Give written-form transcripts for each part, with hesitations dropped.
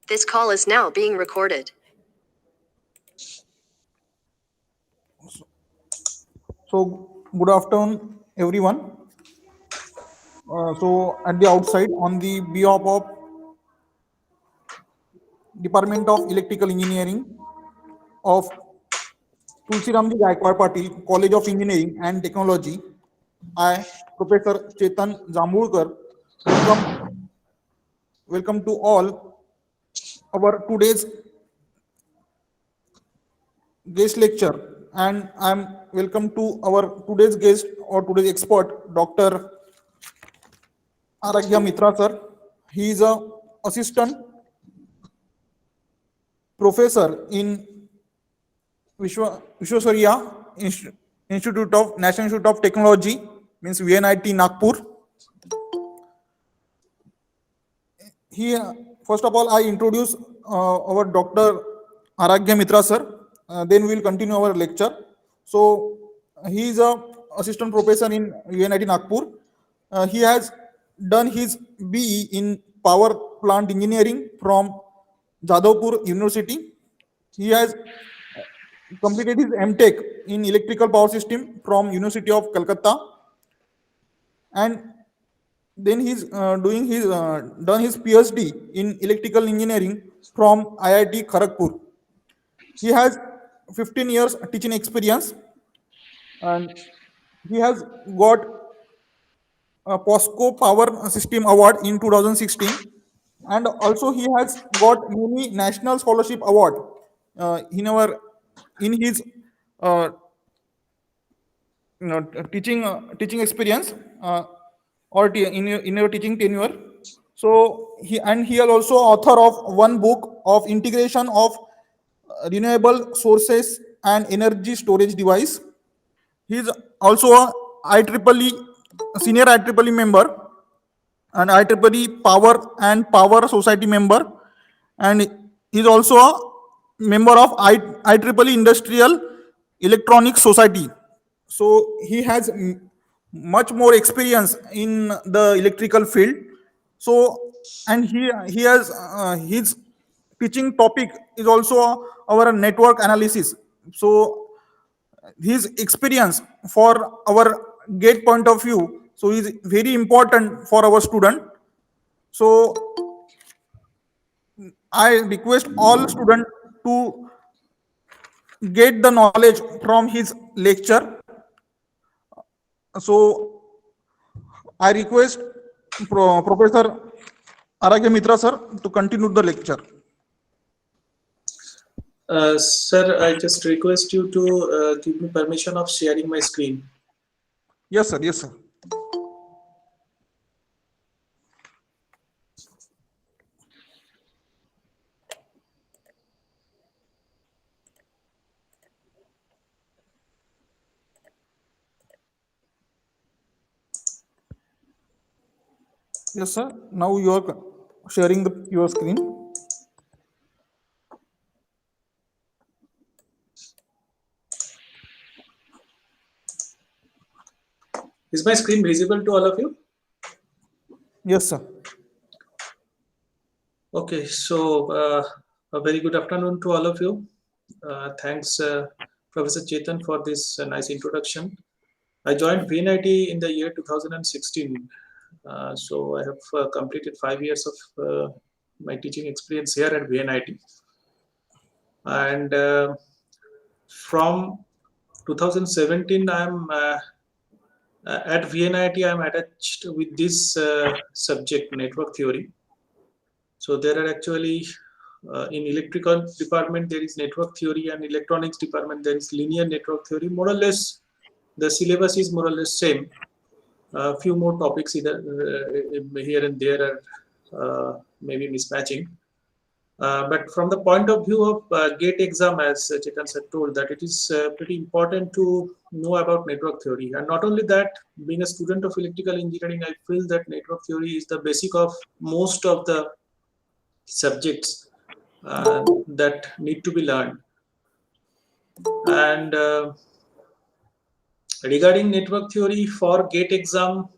This call is now being recorded. So, good afternoon, everyone. So, at the outside, on the behalf of Department of Electrical Engineering of Tulsiramji Gaikwad Patil College of Engineering and Technology, I, Professor Chetan Jambulkar, welcome to all our today's guest lecture, and I'm welcome to our today's guest or today's expert, Dr. Aragya Mitra sir. He is a assistant professor in Vishwasariya Institute of National Institute of Technology, means VNIT Nagpur. He first of all I introduce our Dr. Aragya Mitra sir. Then we will continue our lecture. So he is a assistant professor in VNIT Nagpur. He has done his BE in power plant engineering from Jadavpur University. He has completed his MTech in electrical power system from University of Calcutta, and then he's doing his done his PhD in electrical engineering from IIT Kharagpur. He has 15 years teaching experience, and he has got a POSCO Power System Award in 2016, and also he has got many national scholarship award in his uh, teaching experience in your teaching tenure. So he is also author of one book of integration of renewable sources and energy storage device. He is also a IEEE senior IEEE member and IEEE Power and Power Society member, and he is also a member of IEEE Industrial Electronics Society. So he has much more experience in the electrical field. So and he has his teaching topic is also our network analysis. So his experience for our gate point of view so is very important for our student. So I request all students to get the knowledge from his lecture. So I request Professor Aragya Mitra sir to continue the lecture. Sir, I just request you to give me permission of sharing my screen. Yes, sir. Yes, sir. Yes, sir. Now you are sharing your screen. Is my screen visible to all of you? Yes, sir. Okay, so a very good afternoon to all of you. Thanks, Professor Chetan, for this nice introduction. I joined VNIT in the year 2016. So I have completed 5 years of my teaching experience here at VNIT. And from 2017, I'm at VNIT, I'm attached with this subject, network theory. So there are actually in electrical department there is network theory, and electronics department there is linear network theory. More or less, the syllabus is more or less same. A few more topics either here and there are maybe mismatching. But from the point of view of GATE exam, as Chetan sir told, that it is pretty important to know about network theory. And not only that, being a student of electrical engineering, I feel that network theory is the basic of most of the subjects that need to be learned. And regarding network theory for GATE exam,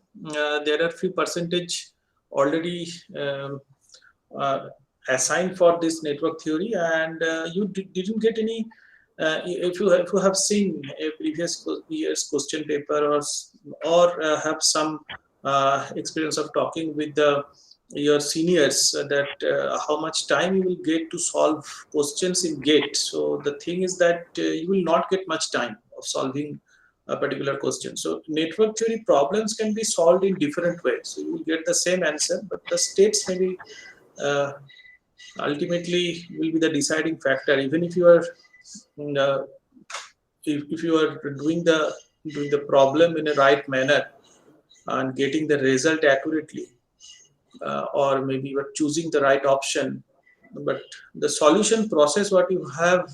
there are few percentage already assigned for this network theory, and you didn't get any. If you have seen a previous year's question paper, or have some experience of talking with your seniors, that how much time you will get to solve questions in GATE. So the thing is that you will not get much time of solving a particular question. So network theory problems can be solved in different ways. So you will get the same answer, but the states may be uh, ultimately will be the deciding factor. Even if you are uh, if you are doing the problem in a right manner and getting the result accurately, or maybe you are choosing the right option, but the solution process what you have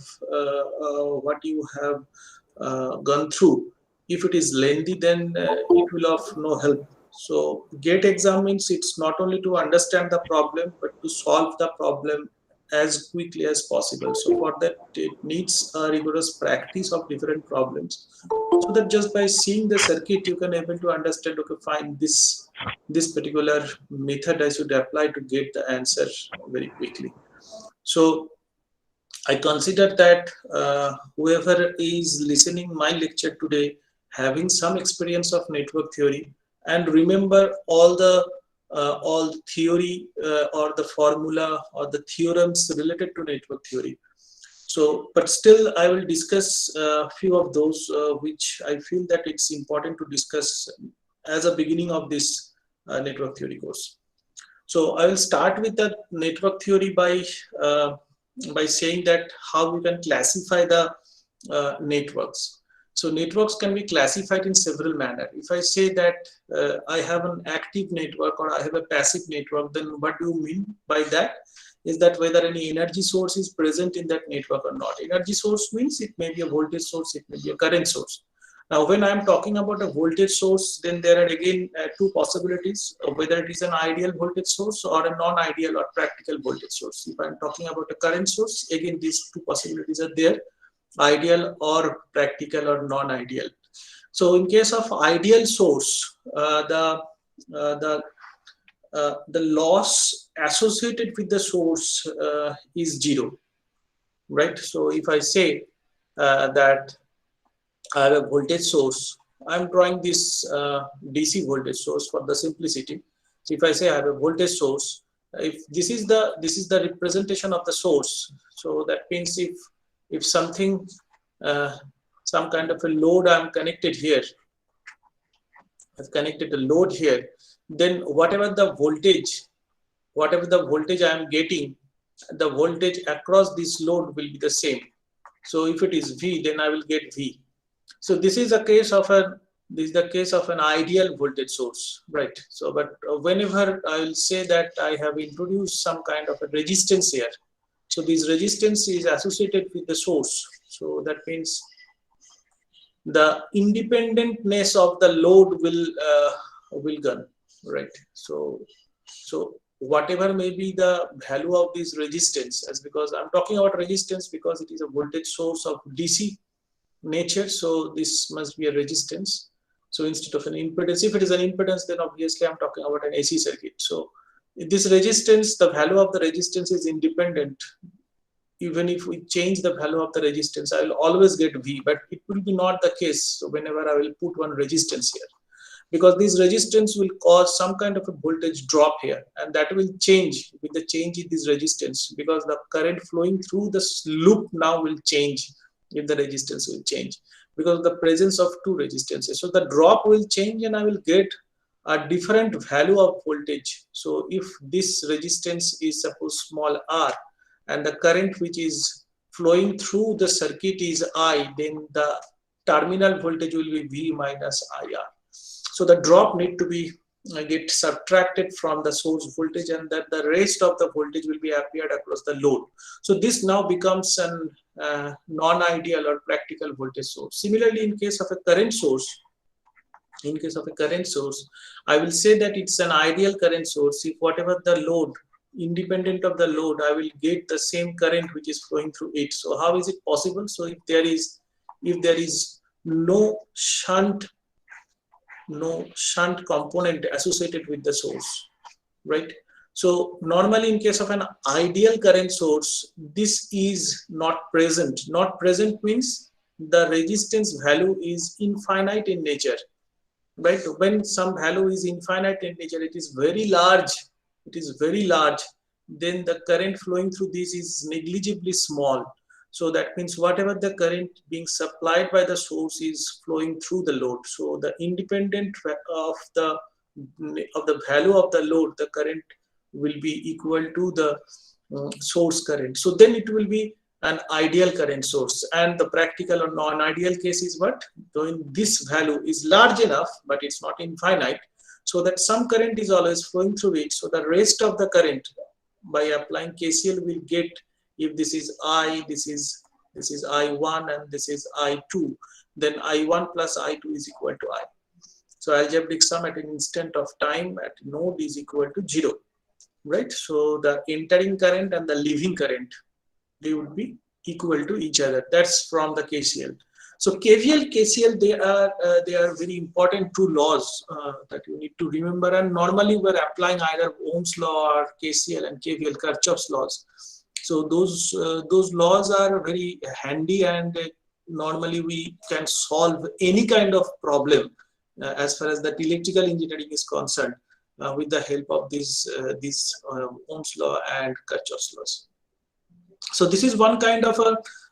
gone through, if it is lengthy, then it will of no help. So GATE exam means it's not only to understand the problem but to solve the problem as quickly as possible. So for that it needs a rigorous practice of different problems, so that just by seeing the circuit you can able to understand, okay, fine, this particular method I should apply to get the answer very quickly. So I consider that whoever is listening my lecture today having some experience of network theory and remember all theory or the formula or the theorems related to network theory. So, but still, I will discuss a few of those which I feel that it's important to discuss as a beginning of this network theory course. So, I will start with the network theory by saying that how we can classify the networks. So, networks can be classified in several manners. If I say that I have an active network or I have a passive network, then what do you mean by that? Is that whether any energy source is present in that network or not. Energy source means it may be a voltage source, it may be a current source. Now, when I'm talking about a voltage source, then there are again two possibilities, whether it is an ideal voltage source or a non-ideal or practical voltage source. If I'm talking about a current source, again, these two possibilities are there, ideal or practical or non-ideal. So in case of ideal source, the loss associated with the source is zero, right? So if I say that I have a voltage source, I'm drawing this DC voltage source for the simplicity. So if I say I have a voltage source, if this is the representation of the source, so that means if something uh, some kind of a load I'm connected here, I've connected a load here, then whatever the voltage I am getting, the voltage across this load will be the same. So if it is V, then I will get V. So this is the case of an ideal voltage source, right? So, but whenever I will say that I have introduced some kind of a resistance here, so this resistance is associated with the source. So that means the independentness of the load will gone, right? So whatever may be the value of this resistance, as because I'm talking about resistance because it is a voltage source of DC nature, so this must be a resistance. So instead of an impedance, if it is an impedance, then obviously I'm talking about an AC circuit. So this resistance, the value of the resistance is independent. Even if we change the value of the resistance, I will always get V, but it will be not the case. So whenever I will put one resistance here, because this resistance will cause some kind of a voltage drop here, and that will change with the change in this resistance, because the current flowing through this loop now will change if the resistance will change, because of the presence of two resistances. So the drop will change and I will get a different value of voltage. So if this resistance is suppose small r and the current which is flowing through the circuit is I, then the terminal voltage will be V minus IR. So the drop need to be get subtracted from the source voltage, and that the rest of the voltage will be appeared across the load. So this now becomes an non-ideal or practical voltage source. Similarly, in case of a current source, I will say that it's an ideal current source if whatever the load, independent of the load, I will get the same current which is flowing through it. So how is it possible? So if there is no shunt component associated with the source, right? So normally in case of an ideal current source, this is not present. Not present means the resistance value is infinite in nature, right? When some value is infinite in nature, it is very large, then the current flowing through this is negligibly small. So that means whatever the current being supplied by the source is flowing through the load. So the independent of the value of the load, the current will be equal to the source current. So then it will be an ideal current source. And the practical or non-ideal case is what? When this value is large enough, but it's not infinite, so that some current is always flowing through it. So the rest of the current, by applying KCL, will get, if this is I, this is I1 and this is I2, then I1 plus I2 is equal to I. So algebraic sum at an instant of time at node is equal to 0, right? So the entering current and the leaving current, they would be equal to each other. That's from the KCL. So KVL, KCL, they are very important two laws that you need to remember. And normally we're applying either Ohm's law or KCL and KVL, Kirchhoff's laws. So those laws are very handy, and normally we can solve any kind of problem as far as that electrical engineering is concerned with the help of these Ohm's law and Kirchhoff's laws. So this is one kind of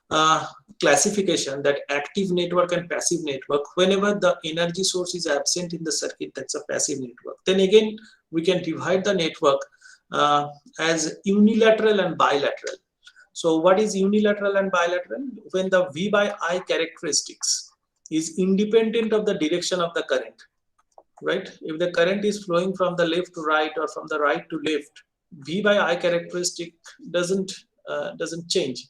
a classification, that active network and passive network. Whenever the energy source is absent in the circuit, that's a passive network. Then again, we can divide the network as unilateral and bilateral. So what is unilateral and bilateral? When the V by I characteristics is independent of the direction of the current, right? If the current is flowing from the left to right or from the right to left, V by I characteristic doesn't change.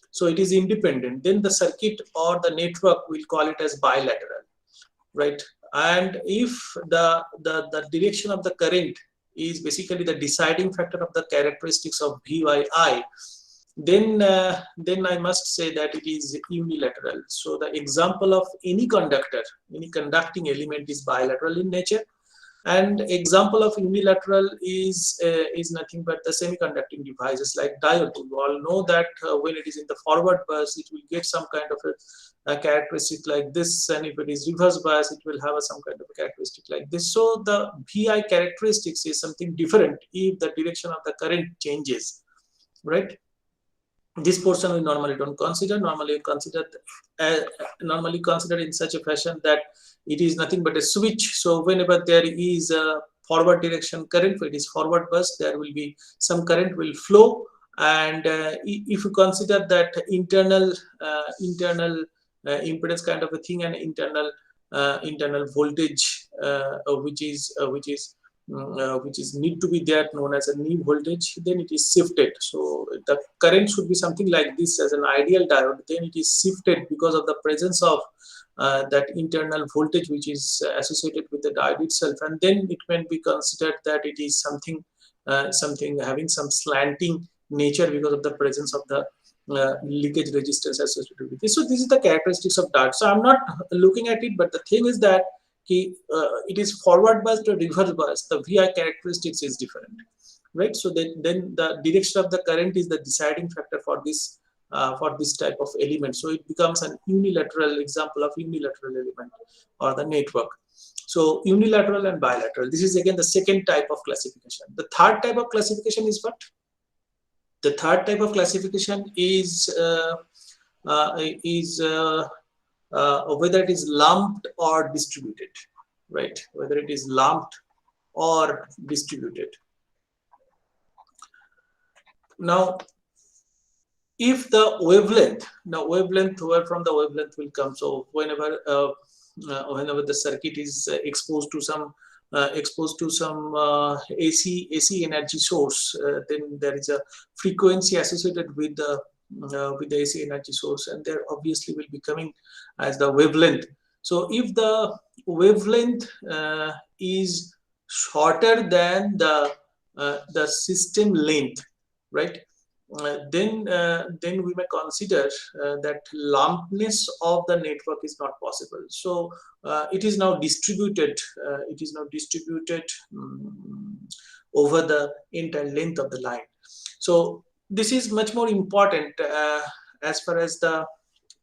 So it is independent. Then the circuit or the network, will call it as bilateral, right? And if the direction of the current is basically the deciding factor of the characteristics of V by I, then I must say that it is unilateral. So the example of any conductor, any conducting element, is bilateral in nature. And example of unilateral is nothing but the semiconducting devices like diode. You all know that when it is in the forward bus, it will get some kind of a characteristic like this, and if it is reverse bias, it will have some kind of a characteristic like this. So the VI characteristics is something different if the direction of the current changes, right? This portion we normally don't consider. Normally considered in such a fashion that it is nothing but a switch. So whenever there is a forward direction current, if it is forward bus, there will be some current will flow. And if you consider that internal impedance kind of a thing, and internal voltage which is need to be there, known as a knee voltage, then it is shifted. So the current should be something like this as an ideal diode. Then it is shifted because of the presence of that internal voltage which is associated with the diode itself, and then it can be considered that it is something having some slanting nature because of the presence of the leakage resistance associated with this. So this is the characteristics of diode. So I'm not looking at it, but the thing is that it is forward biased or reverse biased. The VI characteristics is different, right? So then the direction of the current is the deciding factor for this type of element. So it becomes an unilateral example of unilateral element or the network. So unilateral and bilateral. This is again the second type of classification. The third type of classification is what? The third type of classification is whether it is lumped or distributed, right? Whether it is lumped or distributed. Now, if the wavelength, where from the wavelength will come. So whenever the circuit is exposed to some AC energy source, then there is a frequency associated with the AC energy source, and there obviously will be coming as the wavelength. So if the wavelength is shorter than the system length, right? Then we may consider that lumpness of the network is not possible. So it is now distributed. over the entire length of the line. So this is much more important as far as the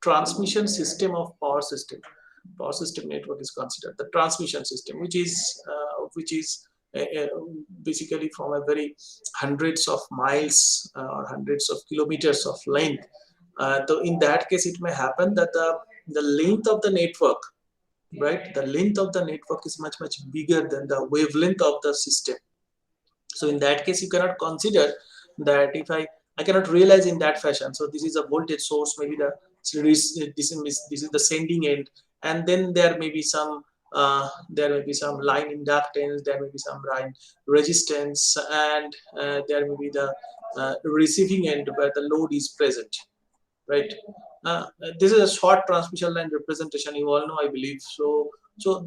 transmission system of power system network is considered. The transmission system, which is basically from a very hundreds of miles or hundreds of kilometers of length. So in that case, it may happen that the length of the network, right? The length of the network is much bigger than the wavelength of the system. So in that case, you cannot consider that if I cannot realize in that fashion. So this is a voltage source, maybe this is the sending end, and then there may be some line inductance, there may be some line resistance, and there may be the receiving end where the load is present, right? This is a short transmission line representation, you all know, I believe. So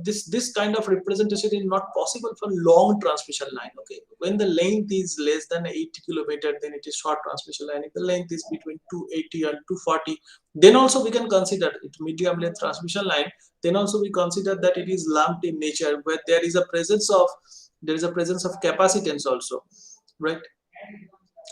this kind of representation is not possible for long transmission line. Okay, when the length is less than 80 kilometer, then it is short transmission line. If the length is between 280 and 240, then also we can consider it medium length transmission line. Then also we consider that it is lumped in nature, where there is a presence of capacitance also, right?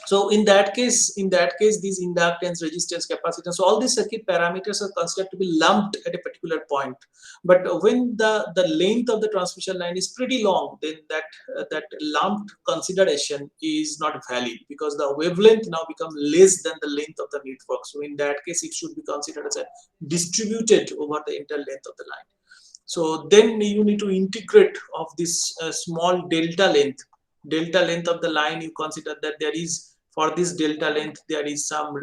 So in that case, these inductance, resistance, capacitance, so all these circuit parameters are considered to be lumped at a particular point. But when the length of the transmission line is pretty long, then that lumped consideration is not valid, because the wavelength now becomes less than the length of the network. So in that case, it should be considered as a distributed over the entire length of the line. So then you need to integrate of this small delta length of the line. You consider that there is, for this delta length, there is some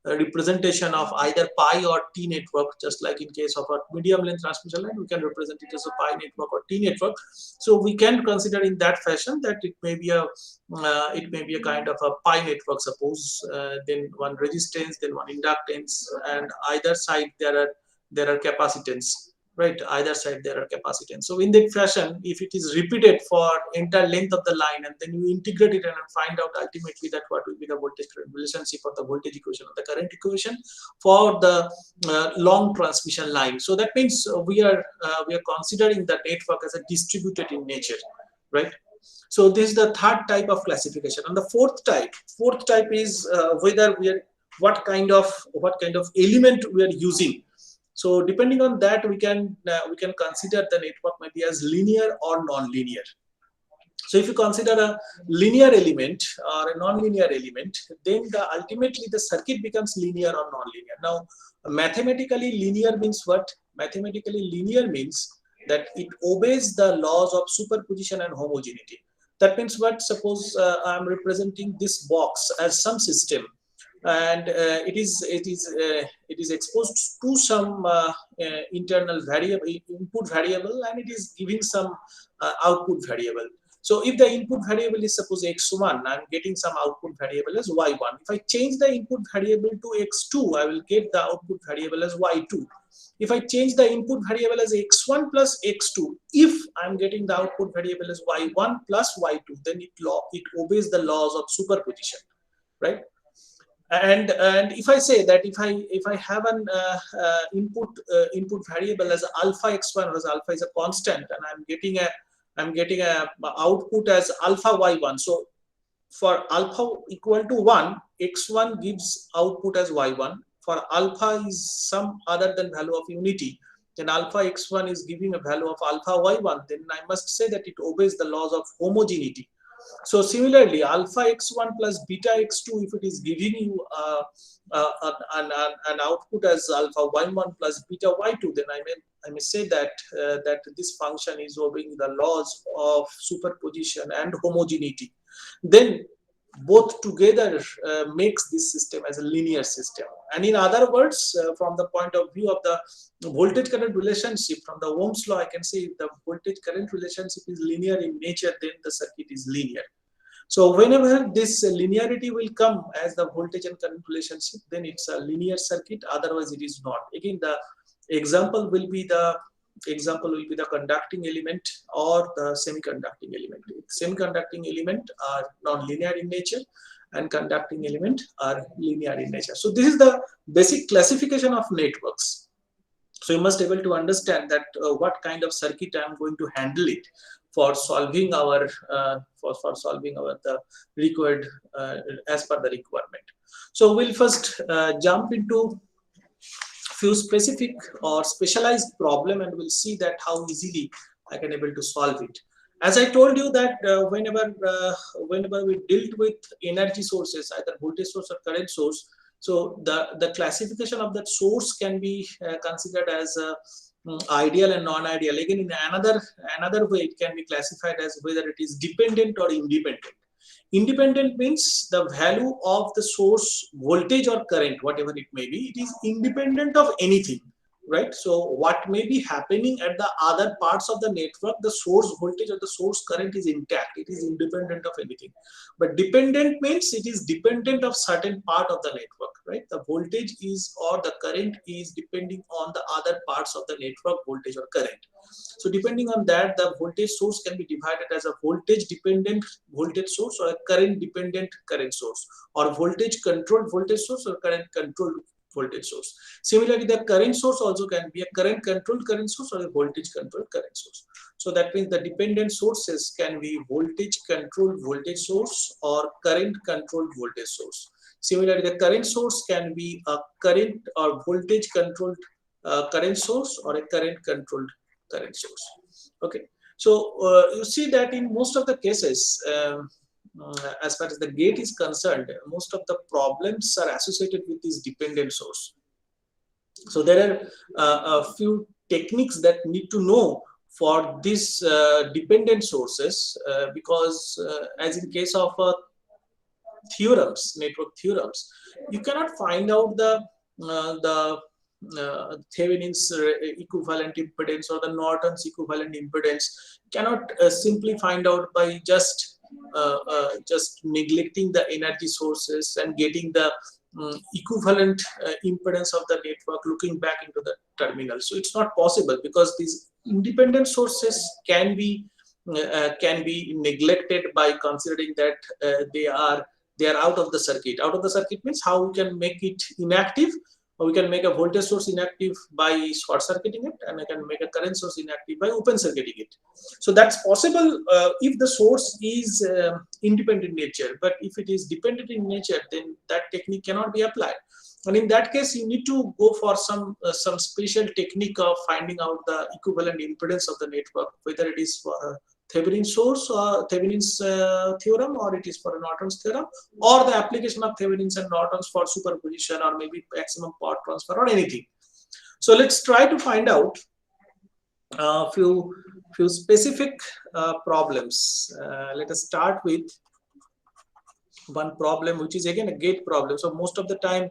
representation of either pi or t network, just like in case of a medium length transmission line, we can represent it as a pi network or t network. So we can consider in that fashion that it may be a kind of a pi network, suppose, then one resistance, then one inductance, and either side there are capacitance, right? Either side there are capacitance. So in that fashion, if it is repeated for entire length of the line, and then you integrate it and find out ultimately that what will be the voltage current relationship or the voltage equation or the current equation for the long transmission line. So that means we are considering the network as a distributed in nature, right? So this is the third type of classification. And the fourth type is whether what kind of element we are using. So depending on that, we can consider the network maybe as linear or non-linear. So if you consider a linear element or a non-linear element, then ultimately the circuit becomes linear or non-linear. Now, mathematically linear means what? Mathematically linear means that it obeys the laws of superposition and homogeneity. That means what? Suppose I'm representing this box as some system, and it is exposed to some internal variable, input variable, and it is giving some output variable. So if the input variable is suppose x1, I'm getting some output variable as y1. If I change the input variable to x2, I will get the output variable as y2. If I change the input variable as x1 plus x2, if I'm getting the output variable as y1 plus y2, then it obeys the laws of superposition, right? And if I say that if I have an input variable as alpha x1, whereas alpha is a constant, and I'm getting a output as alpha y1. So for alpha equal to 1, x1 gives output as y1. For alpha is some other than value of unity, then alpha x1 is giving a value of alpha y1. Then I must say that it obeys the laws of homogeneity. So similarly, alpha x1 plus beta x2, if it is giving you an output as alpha y1 plus beta y2, then I may say that that this function is obeying the laws of superposition and homogeneity. Then both together makes this system as a linear system. And in other words, from the point of view of the voltage current relationship, from the Ohm's law, I can say if the voltage current relationship is linear in nature, then the circuit is linear. So whenever this linearity will come as the voltage and current relationship, then it's a linear circuit, otherwise it is not. Again, the example will be the conducting element or the semiconducting element. Semiconducting element are non-linear in nature, and conducting element are linear in nature. So this is the basic classification of networks. So you must be able to understand that what kind of circuit I am going to handle it for solving our the required as per the requirement. So we'll first jump into few specific or specialized problem, and we'll see that how easily I can able to solve it. As I told you that whenever we dealt with energy sources, either voltage source or current source, so the classification of that source can be considered as ideal and non-ideal. Again, in another way, it can be classified as whether it is dependent or independent. Independent means the value of the source voltage or current, whatever it may be, it is independent of anything, right? So what may be happening at the other parts of the network, the source voltage or the source current is intact. It is independent of anything. But dependent means it is dependent of certain part of the network, right? The voltage is or the current is depending on the other parts of the network voltage or current. So depending on that, the voltage source can be divided as a voltage dependent voltage source or a current dependent current source, or voltage controlled voltage source or current controlled voltage source. Similarly, the current source also can be a current controlled current source or a voltage controlled current source. So that means the dependent sources can be voltage controlled voltage source or current controlled voltage source. Similarly, the current source can be a current or voltage controlled current source or a current controlled current source. Okay, so you see that in most of the cases, as far as the gate is concerned, most of the problems are associated with this dependent source. So there are a few techniques that need to know for these dependent sources, because as in case of theorems, network theorems, you cannot find out the Thevenin's equivalent impedance or the Norton's equivalent impedance. Cannot simply find out by just neglecting the energy sources and getting the equivalent impedance of the network looking back into the terminal. So it's not possible, because these independent sources can be neglected by considering that they are out of the circuit. Out of the circuit means how we can make it inactive. We can make a voltage source inactive by short circuiting it, and I can make a current source inactive by open circuiting it. So that's possible if the source is independent in nature. But if it is dependent in nature, then that technique cannot be applied. And in that case, you need to go for some special technique of finding out the equivalent impedance of the network, whether it is for Thevenin's source or Thevenin's theorem, or it is for a Norton's theorem, or the application of Thevenin's and Norton's for superposition, or maybe maximum power transfer, or anything. So let's try to find out a few specific problems. Let us start with one problem, which is again a gate problem. So most of the time,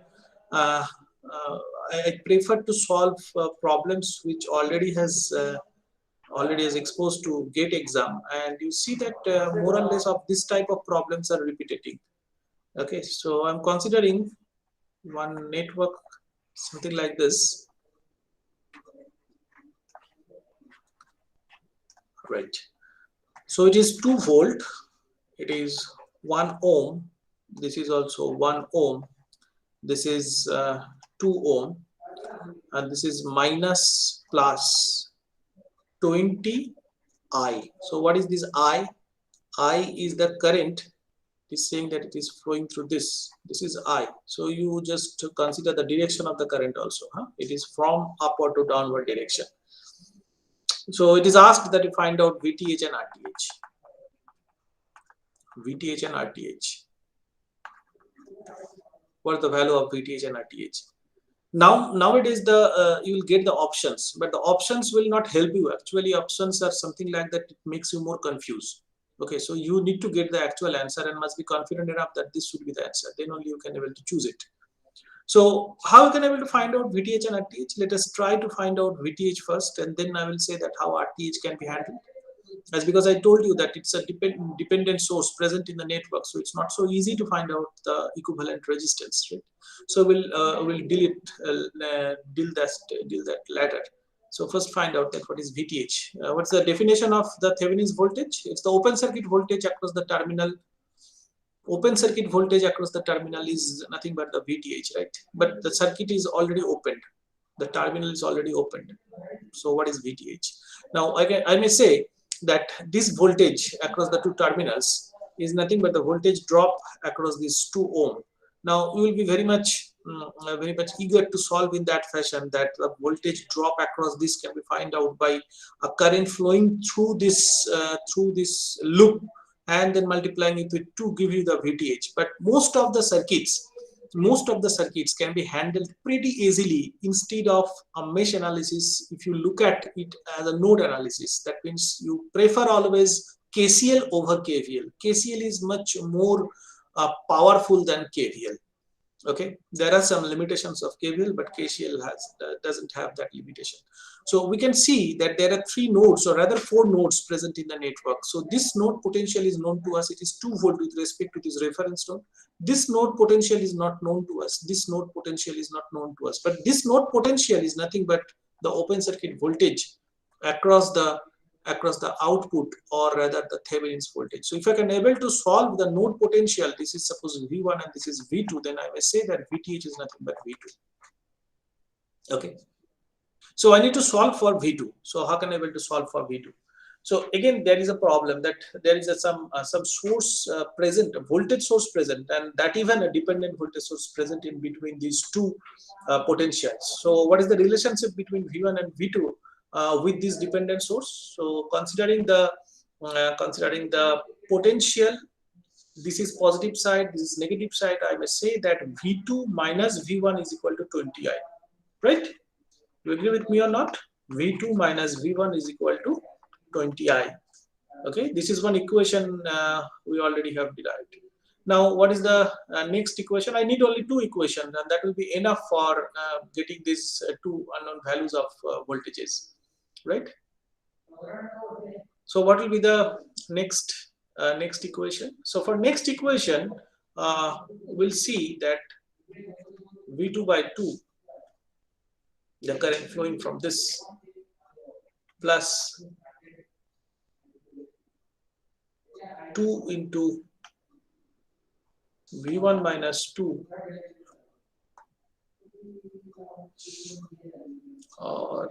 I prefer to solve problems which already has exposed to gate exam, and you see that more or less of this type of problems are repeating. Okay, so I'm considering one network, something like this, right? So it is 2 volt, it is 1 ohm, this is also 1 ohm, this is 2 ohm, and this is minus plus 20 I. So what is this I? I is the current. It is saying that it is flowing through this. This is I. So you just consider the direction of the current also. It is from upward to downward direction. So it is asked that you find out VTH and RTH. VTH and RTH. What is the value of VTH and RTH? Nowadays you will get the options, but the options will not help you. Actually, options are something like that, it makes you more confused. Okay, so you need to get the actual answer and must be confident enough that this should be the answer. Then only you can able to choose it. So how you can able to find out VTH and RTH? Let us try to find out VTH first, and then I will say that how RTH can be handled. As because I told you that it's a dependent source present in the network, so it's not so easy to find out the equivalent resistance, right? So we'll deal that later. So first find out that what is VTH. What's the definition of the Thevenin's voltage? It's the open circuit voltage across the terminal. Open circuit voltage across the terminal is nothing but the VTH, right? But the circuit is already opened. The terminal is already opened. So what is VTH? Now I may say that this voltage across the two terminals is nothing but the voltage drop across these 2 ohm. Now you will be very much eager to solve in that fashion, that the voltage drop across this can be found out by a current flowing through this loop and then multiplying it with 2 give you the VTH. But most of the circuits can be handled pretty easily instead of a mesh analysis. If you look at it as a node analysis, that means you prefer always KCL over KVL. KCL is much more powerful than KVL. Okay, there are some limitations of KVL, but KCL doesn't have that limitation. So we can see that there are 3 nodes, or rather 4 nodes present in the network. So this node potential is known to us. It is 2 volt with respect to this reference node. This node potential is not known to us. This node potential is not known to us. But this node potential is nothing but the open circuit voltage across the output, or rather the Thevenin's voltage. So if I can able to solve the node potential, this is suppose V1 and this is V2, then I may say that VTH is nothing but V2. Okay. So I need to solve for V2. So how can I able to solve for V2? So again, there is a problem that there is some source present, a voltage source present, and that even a dependent voltage source present in between these 2 potentials. So what is the relationship between V1 and V2 with this dependent source? So considering the potential, this is positive side, this is negative side, I may say that V2 minus V1 is equal to 20I, right? You agree with me or not? V2 minus V1 is equal to 20I. Okay, this is one equation we already have derived. Now, what is the next equation? I need only 2 equations, and that will be enough for getting these 2 unknown values of voltages, right? So, what will be the next equation? So, for next equation, we'll see that V2 by 2, the current flowing from this, plus 2 into V1 minus 2, or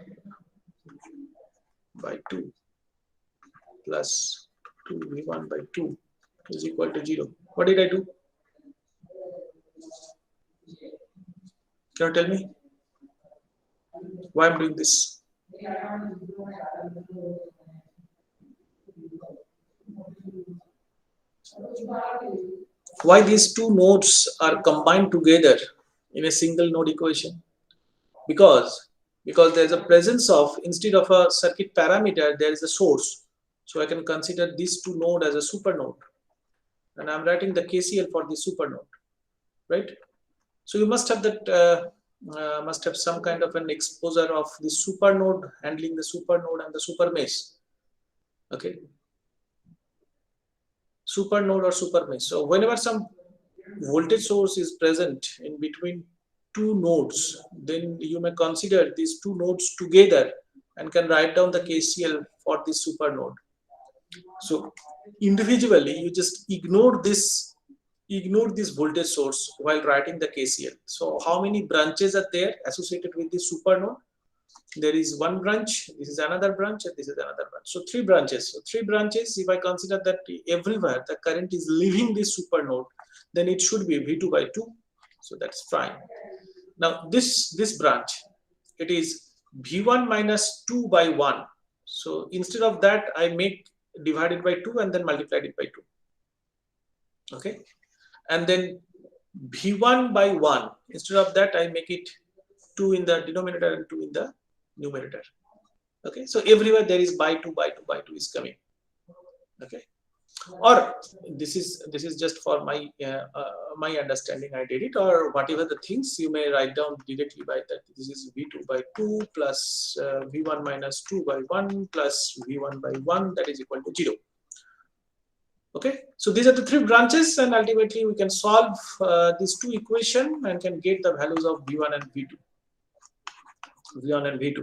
by 2 plus 2 V1 by 2 is equal to 0. What did I do? Can you tell me why I'm doing this? Why these 2 nodes are combined together in a single node equation? Because there's a presence of, instead of a circuit parameter, there is a source. So I can consider these 2 nodes as a super node, and I'm writing the KCL for the super node, right? So you must have that some kind of an exposure of the super node, handling the super node and the super mesh. Okay, super node or super mesh. So whenever some voltage source is present in between 2 nodes, then you may consider these 2 nodes together and can write down the KCL for this super node. So individually, you just ignore this voltage source while writing the KCL. So how many branches are there associated with this super node? There is 1 branch, this is another branch, and this is another branch. So 3 branches. So 3 branches, if I consider that everywhere the current is leaving this super node, then it should be V2 by 2. So that's fine. Now this branch, it is V1 minus 2 by 1. So instead of that, I make divided by 2 and then multiplied it by 2. Okay. And then V1 by 1. Instead of that, I make it 2 in the denominator and 2 in the numerator. Okay. So everywhere there is by 2 by 2 by 2 is coming. Okay. Or this is just for my my understanding, I did it, or whatever the things you may write down directly by that. This is V2 by 2 plus V1 minus 2 by 1 plus V1 by 1, that is equal to 0. Okay, so these are the 3 branches, and ultimately we can solve these 2 equations and can get the values of V1 and V2.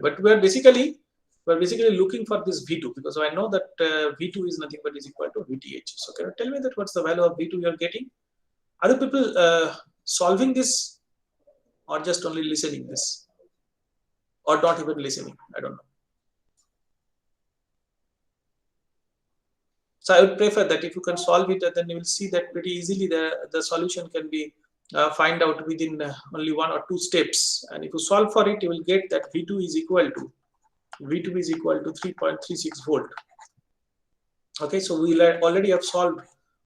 But we are basically looking for this V2, because I know that V2 is nothing but is equal to VTH. So can you tell me that what's the value of V2 you are getting? Are the people solving this, or just only listening this, or not even listening? I don't know. So I would prefer that if you can solve it, then you will see that pretty easily the solution can be find out within only 1 or 2 steps. And if you solve for it, you will get that V2 is equal to 3.36 volt. Okay, so we already have solved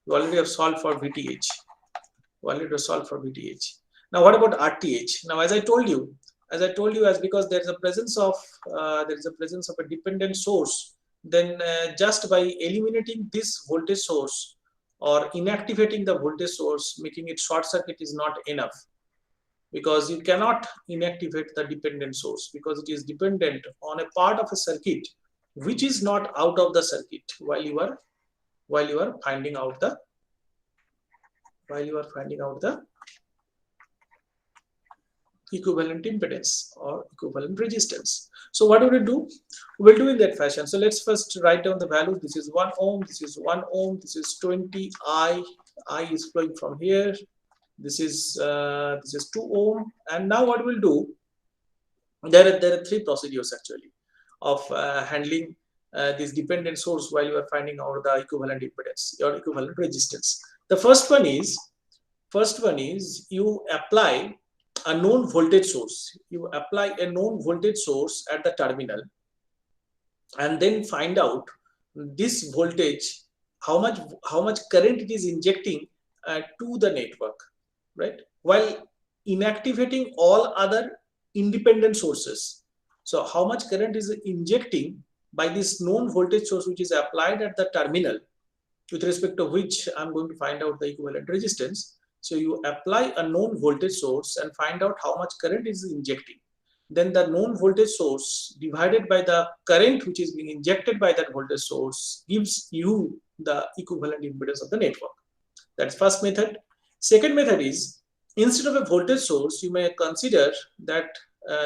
for VTH. Now what about RTH? Now as I told you, as because there is a presence of a dependent source, then just by eliminating this voltage source or inactivating the voltage source, making it short circuit is not enough, because you cannot inactivate the dependent source because it is dependent on a part of a circuit which is not out of the circuit while you are finding out the equivalent impedance or equivalent resistance. So what do we do? We'll do in that fashion. So let's first write down the values. This is 1 ohm, this is 1 ohm, this is 20 I is flowing from here. This is 2 ohm. And now what we'll do, there are 3 procedures actually of handling this dependent source while you are finding out the equivalent impedance or equivalent resistance. The first one is you apply a known voltage source. You apply a known voltage source at the terminal, and then find out this voltage, how much current it is injecting to the network, right? While inactivating all other independent sources. So how much current is injecting by this known voltage source which is applied at the terminal, with respect to which I'm going to find out the equivalent resistance. So you apply a known voltage source and find out how much current is injecting. Then the known voltage source divided by the current which is being injected by that voltage source gives you the equivalent impedance of the network. That's first method. Second method is, instead of a voltage source, you may consider that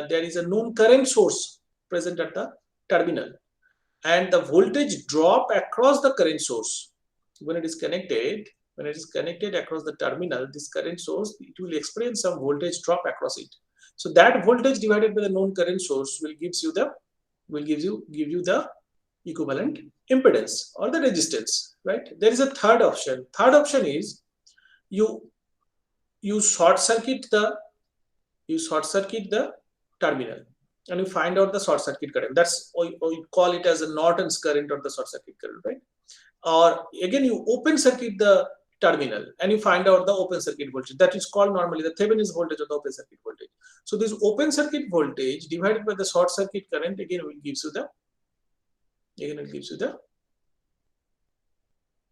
there is a known current source present at the terminal, and the voltage drop across the current source when it is connected across the terminal, this current source, it will experience some voltage drop across it. So that voltage divided by the known current source will give you the equivalent impedance or the resistance, right? There is a third option. Third option is you short circuit the terminal and you find out the short circuit current. That's, or you call it as a Norton's current or the short circuit current, right? Or again, you open circuit the terminal and you find out the open circuit voltage. That is called normally the Thevenin's voltage or the open circuit voltage. So this open circuit voltage divided by the short circuit current again will gives you the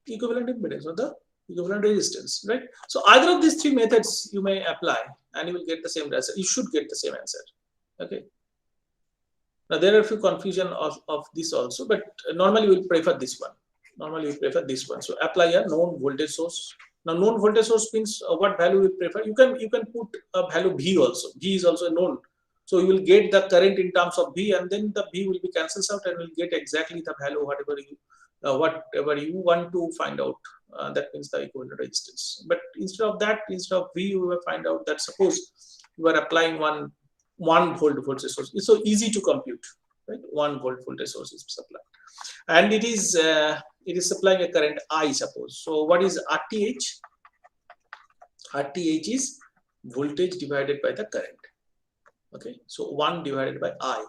equivalent impedance or the equivalent resistance, right? So either of these 3 methods you may apply and you will get the same answer. You should get the same answer. Okay. Now there are a few confusion of this also, but normally we'll prefer this one. So apply a known voltage source. Now known voltage source means what value we prefer. You can put a value V also. V is also known. So you will get the current in terms of V, and then the V will be cancels out and will get exactly the value whatever you want to find out. That means the equivalent resistance. But instead of V, you will find out that suppose you are applying 1 volt voltage source. It's so easy to compute, right? 1 volt voltage source is supplied, and it is supplying a current I, suppose. So what is RTH? RTH is voltage divided by the current. Okay, so 1 divided by I,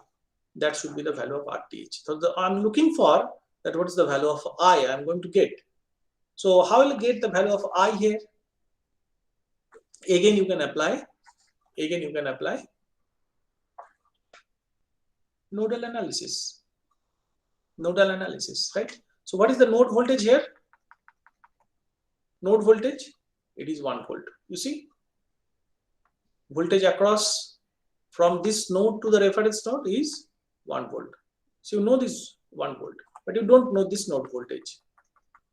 that should be the value of RTH. So I'm looking for that. What is the value of I I'm going to get? So how will I get the value of I here? Again you can apply nodal analysis, right? So what is the node voltage here? Node voltage, it is 1 volt. You see, voltage across from this node to the reference node is 1 volt. So you know this 1 volt, but you don't know this node voltage.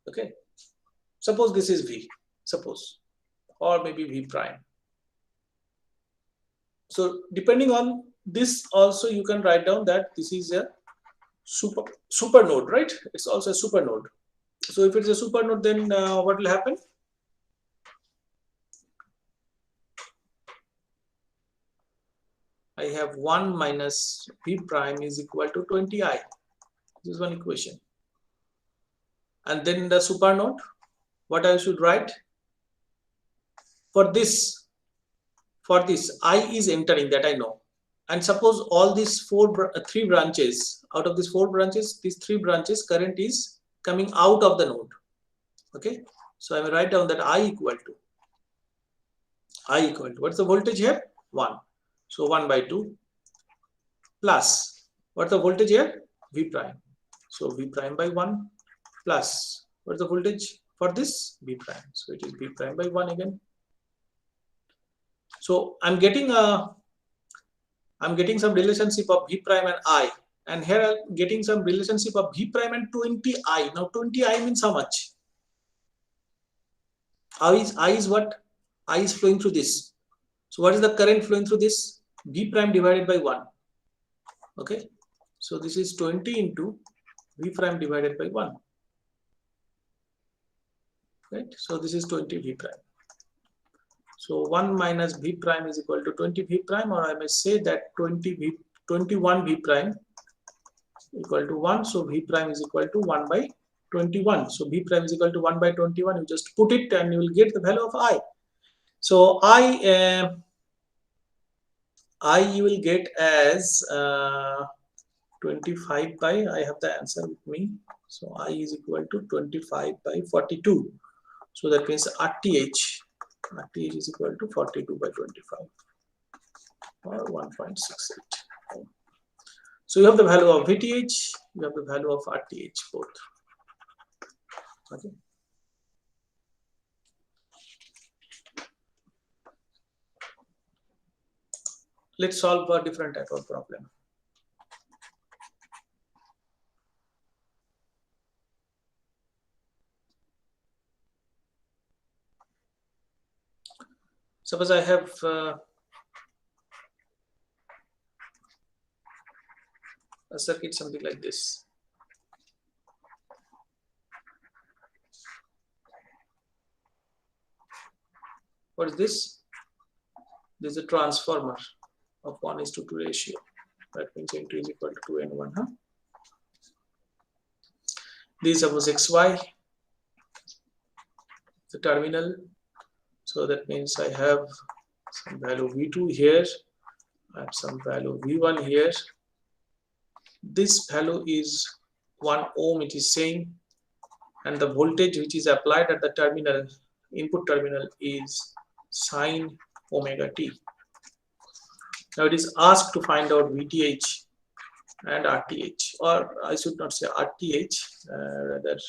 Okay, suppose this is V, or maybe V prime. So depending on this also you can write down that this is a super node, right? It's also a super node. So if it's a super node, then what will happen? I have 1 minus V prime is equal to 20I. This is one equation. And then the super node, what I should write? For this, I is entering, that I know. And suppose all these three branches, out of these 4 branches, these 3 branches, current is coming out of the node. Okay, so I will write down that I equal to, what's the voltage here? 1. So 1 by 2 plus, what's the voltage here? V prime. So V prime by 1 plus, what's the voltage for this? V prime. So it is V prime by 1 again. So I'm getting some relationship of V prime and I, and here I'm getting some relationship of V prime and 20I. Now 20I means how much? I is what? I is flowing through this. So what is the current flowing through this? V prime divided by 1. Okay, so this is 20 into V prime divided by 1. Right, so this is 20 V prime. So 1 minus V prime is equal to 20 V prime, or I may say that 21 V prime equal to 1. So V prime is equal to 1 by 21. So V prime is equal to 1 by 21. You just put it and you will get the value of I. So I you will get as 25 by, I have the answer with me. So I is equal to 25 by 42. So that means RTH is equal to 42 by 25 or 1.68. So you have the value of VTH, you have the value of RTH both. Okay. Let's solve a different type of problem. Suppose I have a circuit something like this. What is this? This is a transformer of 1:2 ratio. That means N2 is equal to 2N1. Huh? This suppose XY, the terminal. So that means I have some value V2 here, I have some value V1 here. This value is 1 ohm, it is saying, and the voltage which is applied at the terminal, input terminal, is sine omega t. Now it is asked to find out VTH and RTH, or I should not say RTH, rather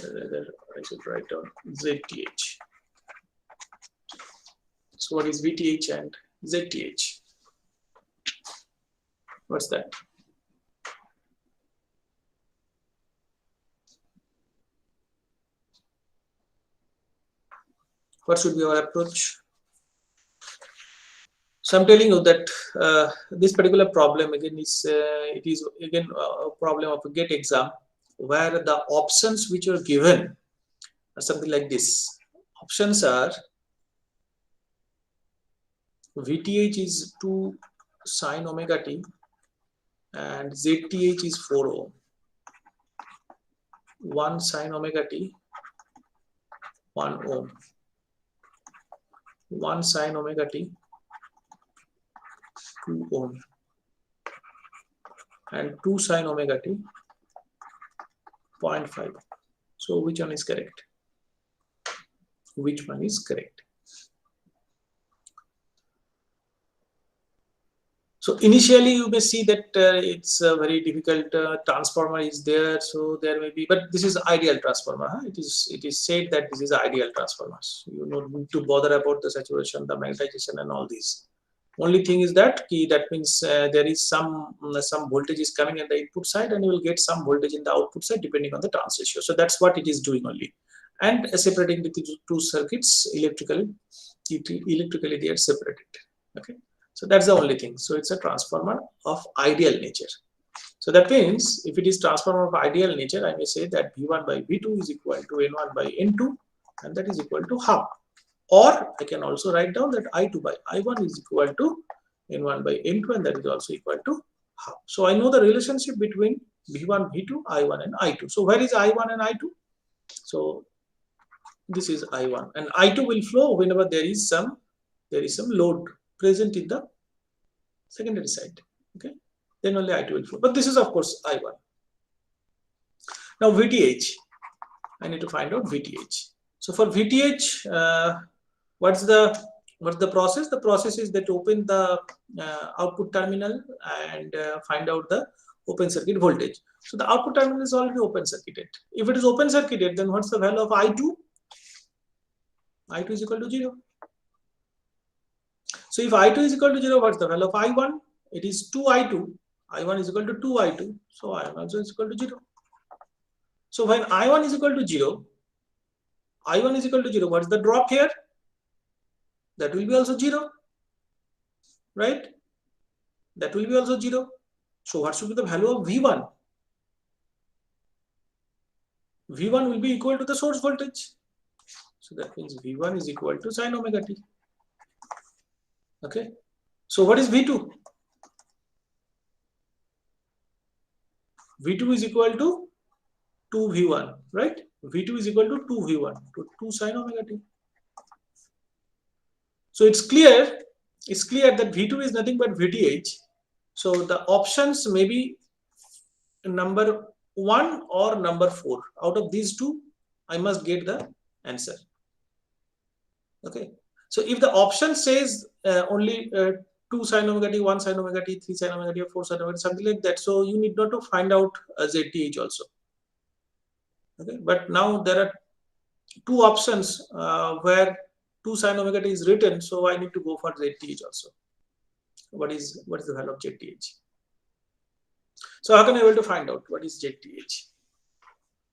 I should write down ZTH. So what is VTH and ZTH? What's that? What should be our approach? So I'm telling you that this particular problem again is it is again a problem of a GATE exam, where the options which are given are something like this. Options are VTH is 2 sine omega t and ZTH is 4 ohm. 1 sine omega t, 1 ohm. 1 sine omega t, 2 ohm. And 2 sine omega t, 0.5. So which one is correct? Which one is correct? So initially you may see that it's a very difficult transformer is there, so there may be, but this is ideal transformer. Huh? It is said that this is ideal transformer. So you don't need to bother about the saturation, the magnetization, and all these. Only thing is that that means there is some voltage is coming at the input side, and you will get some voltage in the output side depending on the trans ratio. So that's what it is doing only, and separating the two circuits electrically they are separated. Okay. So that's the only thing. So it's a transformer of ideal nature. So that means if it is transformer of ideal nature, I may say that V1 by V2 is equal to N1 by N2, and that is equal to half. Or I can also write down that I2 by I1 is equal to N1 by N2, and that is also equal to half. So I know the relationship between V1, V2, I1 and I2. So where is I1 and I2? So this is I1, and I2 will flow whenever there is some load present in the secondary side. Okay, then only I2 will flow. But this is of course I1. Now VTH, I need to find out VTH. So for VTH, what's the process? The process is that open the output terminal and find out the open circuit voltage. So the output terminal is already open circuited. If it is open circuited, then what's the value of I2? I2 is equal to 0. So if I2 is equal to 0, what's the value of I1? It is 2I2. I1 is equal to 2I2. So I1 also is equal to 0. So when I1 is equal to 0, I1 is equal to 0, what's the drop here? That will be also 0. Right? That will be also 0. So what should be the value of V1? V1 will be equal to the source voltage. So that means V1 is equal to sin omega t. Okay. So what is V2? V2 is equal to 2V1, right? V2 is equal to 2V1, to 2 sin omega t. So it's clear that V2 is nothing but VTH. So the options may be number 1 or number 4. Out of these two, I must get the answer. Okay. So if the option says only 2 sin omega t, 1 sin omega t, 3 sin omega t, or 4 sin omega t, something like that, so you need not to find out ZTH also. Okay. But now there are two options where 2 sin omega t is written, so I need to go for ZTH also. What is the value of ZTH? So how can I be able to find out what is ZTH?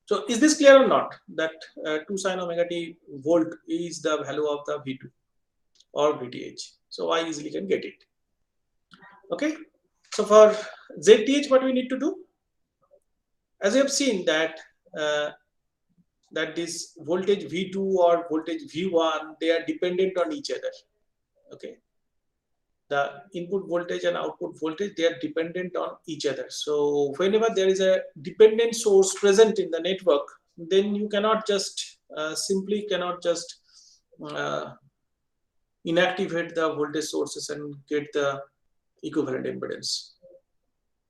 So is this clear or not, that 2 sin omega t volt is the value of the V2 or VTH? So I easily can get it. Okay. So for ZTH, what we need to do? As you have seen that that this voltage V2 or voltage V1, they are dependent on each other. Okay. The input voltage and output voltage, they are dependent on each other. So whenever there is a dependent source present in the network, then you cannot just simply inactivate the voltage sources and get the equivalent impedance.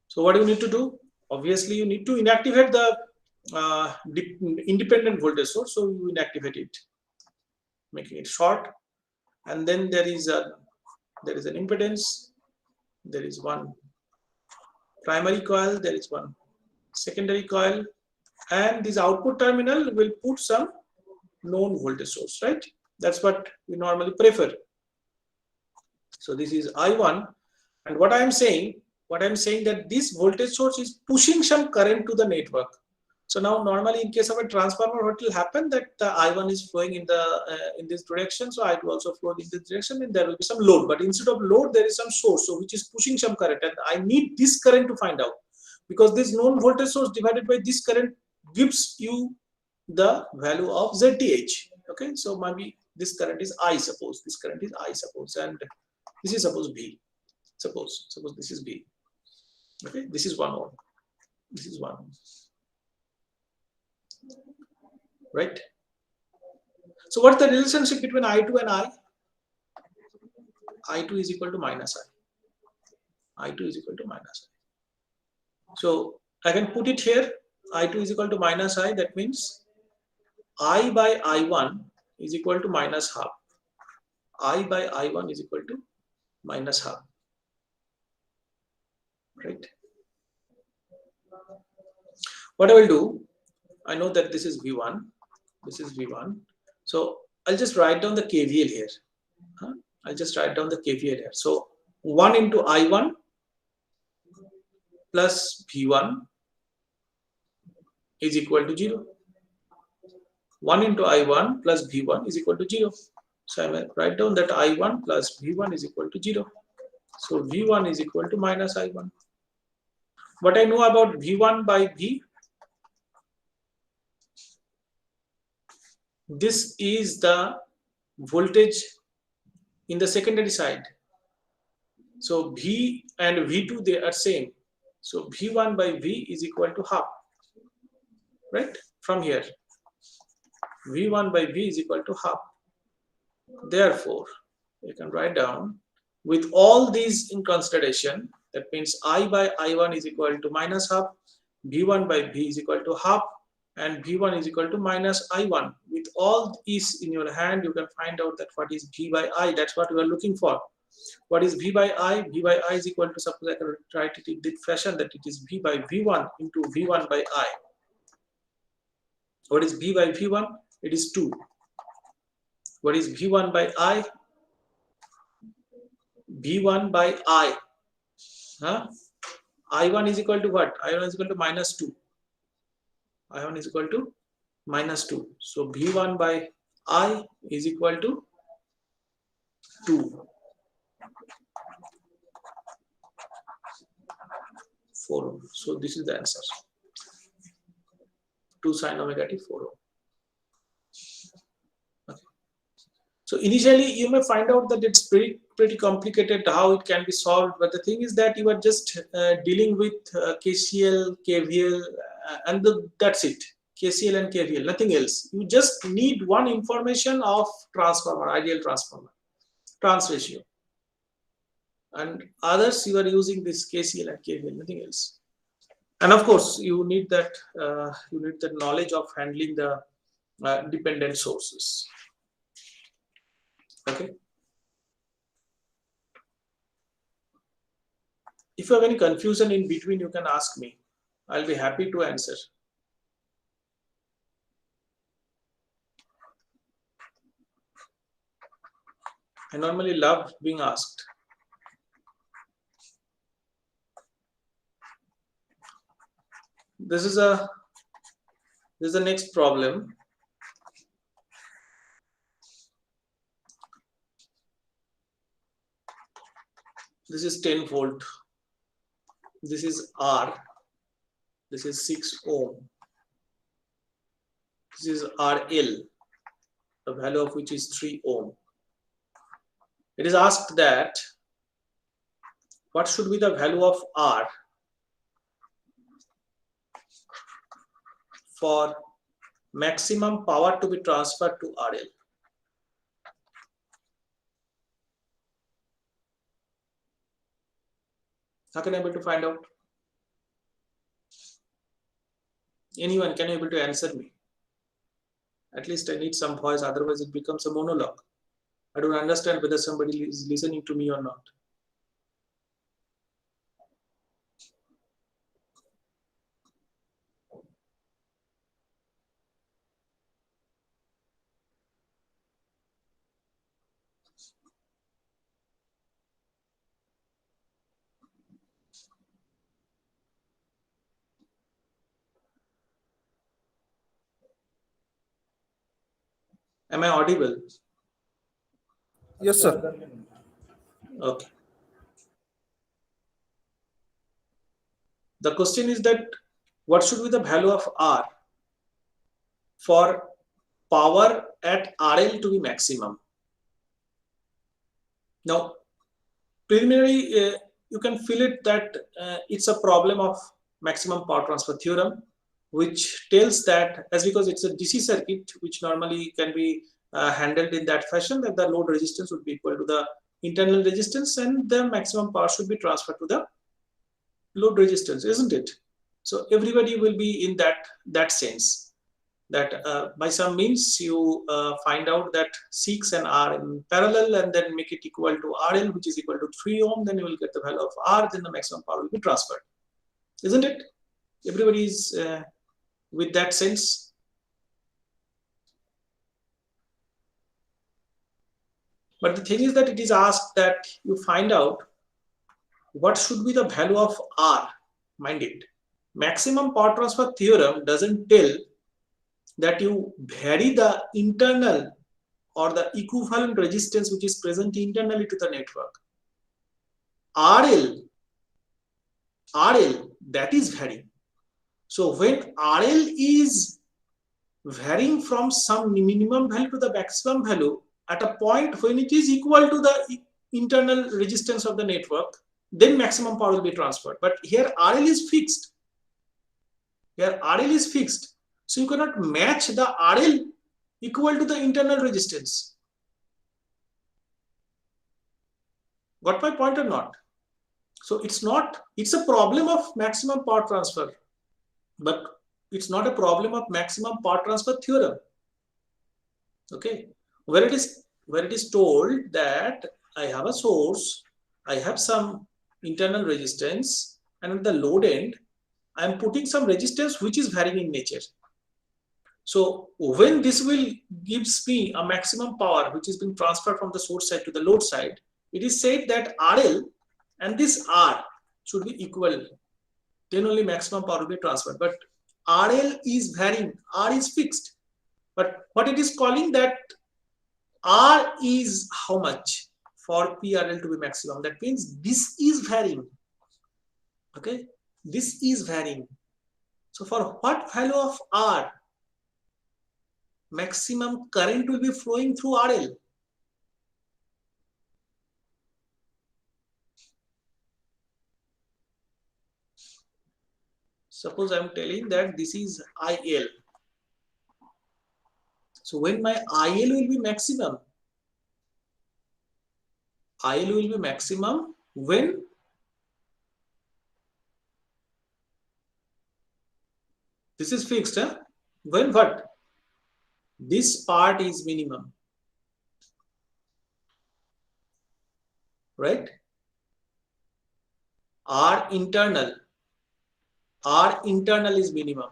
So what do you need to do? Obviously, you need to inactivate the independent voltage source. So you inactivate it, making it short, and then there is an impedance. There is one primary coil, there is one secondary coil, and this output terminal will put some known voltage source, right? That's what we normally prefer. So this is I1, and what I am saying that this voltage source is pushing some current to the network. So now normally in case of a transformer, what will happen, that the I1 is flowing in this direction, so I2 also flow in this direction, and there will be some load. But instead of load, there is some source, so which is pushing some current, and I need this current to find out, because this known voltage source divided by this current gives you the value of ZTH. Okay, so maybe this current is I, suppose this current is I, suppose, and this is suppose B. Suppose this is B. Okay, this is 1 ohm. This is 1 ohm. Right? So what's the relationship between I2 and I? I2 is equal to minus I. I2 is equal to minus I. So I can put it here. I2 is equal to minus I. That means I by I1 is equal to minus half. I by I1 is equal to minus half. Right? What I will do, I know that this is V1. This is V1. So I'll just write down the KVL here. I'll just write down the KVL here. So 1 into I1 plus V1 is equal to 0. 1 into I1 plus V1 is equal to 0. So I will write down that I1 plus V1 is equal to 0. So V1 is equal to minus I1. What I know about V1 by V, this is the voltage in the secondary side. So V and V2, they are same. So V1 by V is equal to half, right? From here, V1 by V is equal to half. Therefore, you can write down with all these in consideration, that means I by I1 is equal to minus half, V1 by V is equal to half, and V1 is equal to minus I1. With all these in your hand, you can find out that what is V by I. That's what we are looking for. What is V by I? V by I is equal to, suppose I can write it in this fashion, that it is V by V1 into V1 by I. What is V by V1? It is 2. What is V1 by I? V1 by I. I1 is equal to what? I1 is equal to minus 2. I1 is equal to minus 2. So V1 by I is equal to 2. 4 ohm. So this is the answer. 2 sine omega t 4 ohm. Okay. So initially you may find out that it's pretty complicated how it can be solved, but the thing is that you are just dealing with KCL, KVL, and that's it. KCL and KVL, nothing else. You just need one information of transformer, ideal transformer, trans ratio, and others you are using this KCL and KVL, nothing else. And of course, you need that knowledge of handling the dependent sources. Okay. If you have any confusion in between, you can ask me. I'll be happy to answer. I normally love being asked. This is the next problem. This is 10 volt. This is R. This is 6 ohm. This is RL, the value of which is 3 ohm. It is asked that what should be the value of R for maximum power to be transferred to RL. How can I be able to find out? Anyone can be able to answer me? At least I need some voice, otherwise it becomes a monologue. I don't understand whether somebody is listening to me or not. Am I audible? Yes, sir. Okay. The question is that what should be the value of R for power at RL to be maximum? Now, preliminary, you can feel it that it's a problem of maximum power transfer theorem, which tells that because it's a DC circuit, which normally can be handled in that fashion, that the load resistance would be equal to the internal resistance and the maximum power should be transferred to the load resistance, isn't it? So everybody will be in that sense, that by some means you find out that 6 and R in parallel and then make it equal to RL, which is equal to 3 ohm, then you will get the value of R, then the maximum power will be transferred, isn't it? Everybody is with that sense. But the thing is that it is asked that you find out what should be the value of R. Mind it, maximum power transfer theorem doesn't tell that you vary the internal or the equivalent resistance which is present internally to the network. RL, that is varying. So when RL is varying from some minimum value to the maximum value, at a point when it is equal to the internal resistance of the network, then maximum power will be transferred. But here RL is fixed. Here RL is fixed. So you cannot match the RL equal to the internal resistance. Got my point or not? So it's a problem of maximum power transfer, but it's not a problem of maximum power transfer theorem. Okay, where it is told that I have a source, I have some internal resistance, and at the load end, I am putting some resistance which is varying in nature. So when this will gives me a maximum power which is being transferred from the source side to the load side, it is said that RL and this R should be equal. Then only maximum power will be transferred. But RL is varying, R is fixed. But what it is calling that R is how much for PRL to be maximum? That means this is varying. Okay, this is varying. So for what value of R maximum current will be flowing through RL? Suppose I am telling that this is IL. So when my IL will be maximum, IL will be maximum when this is fixed. When what? This part is minimum. Right? R internal is minimum.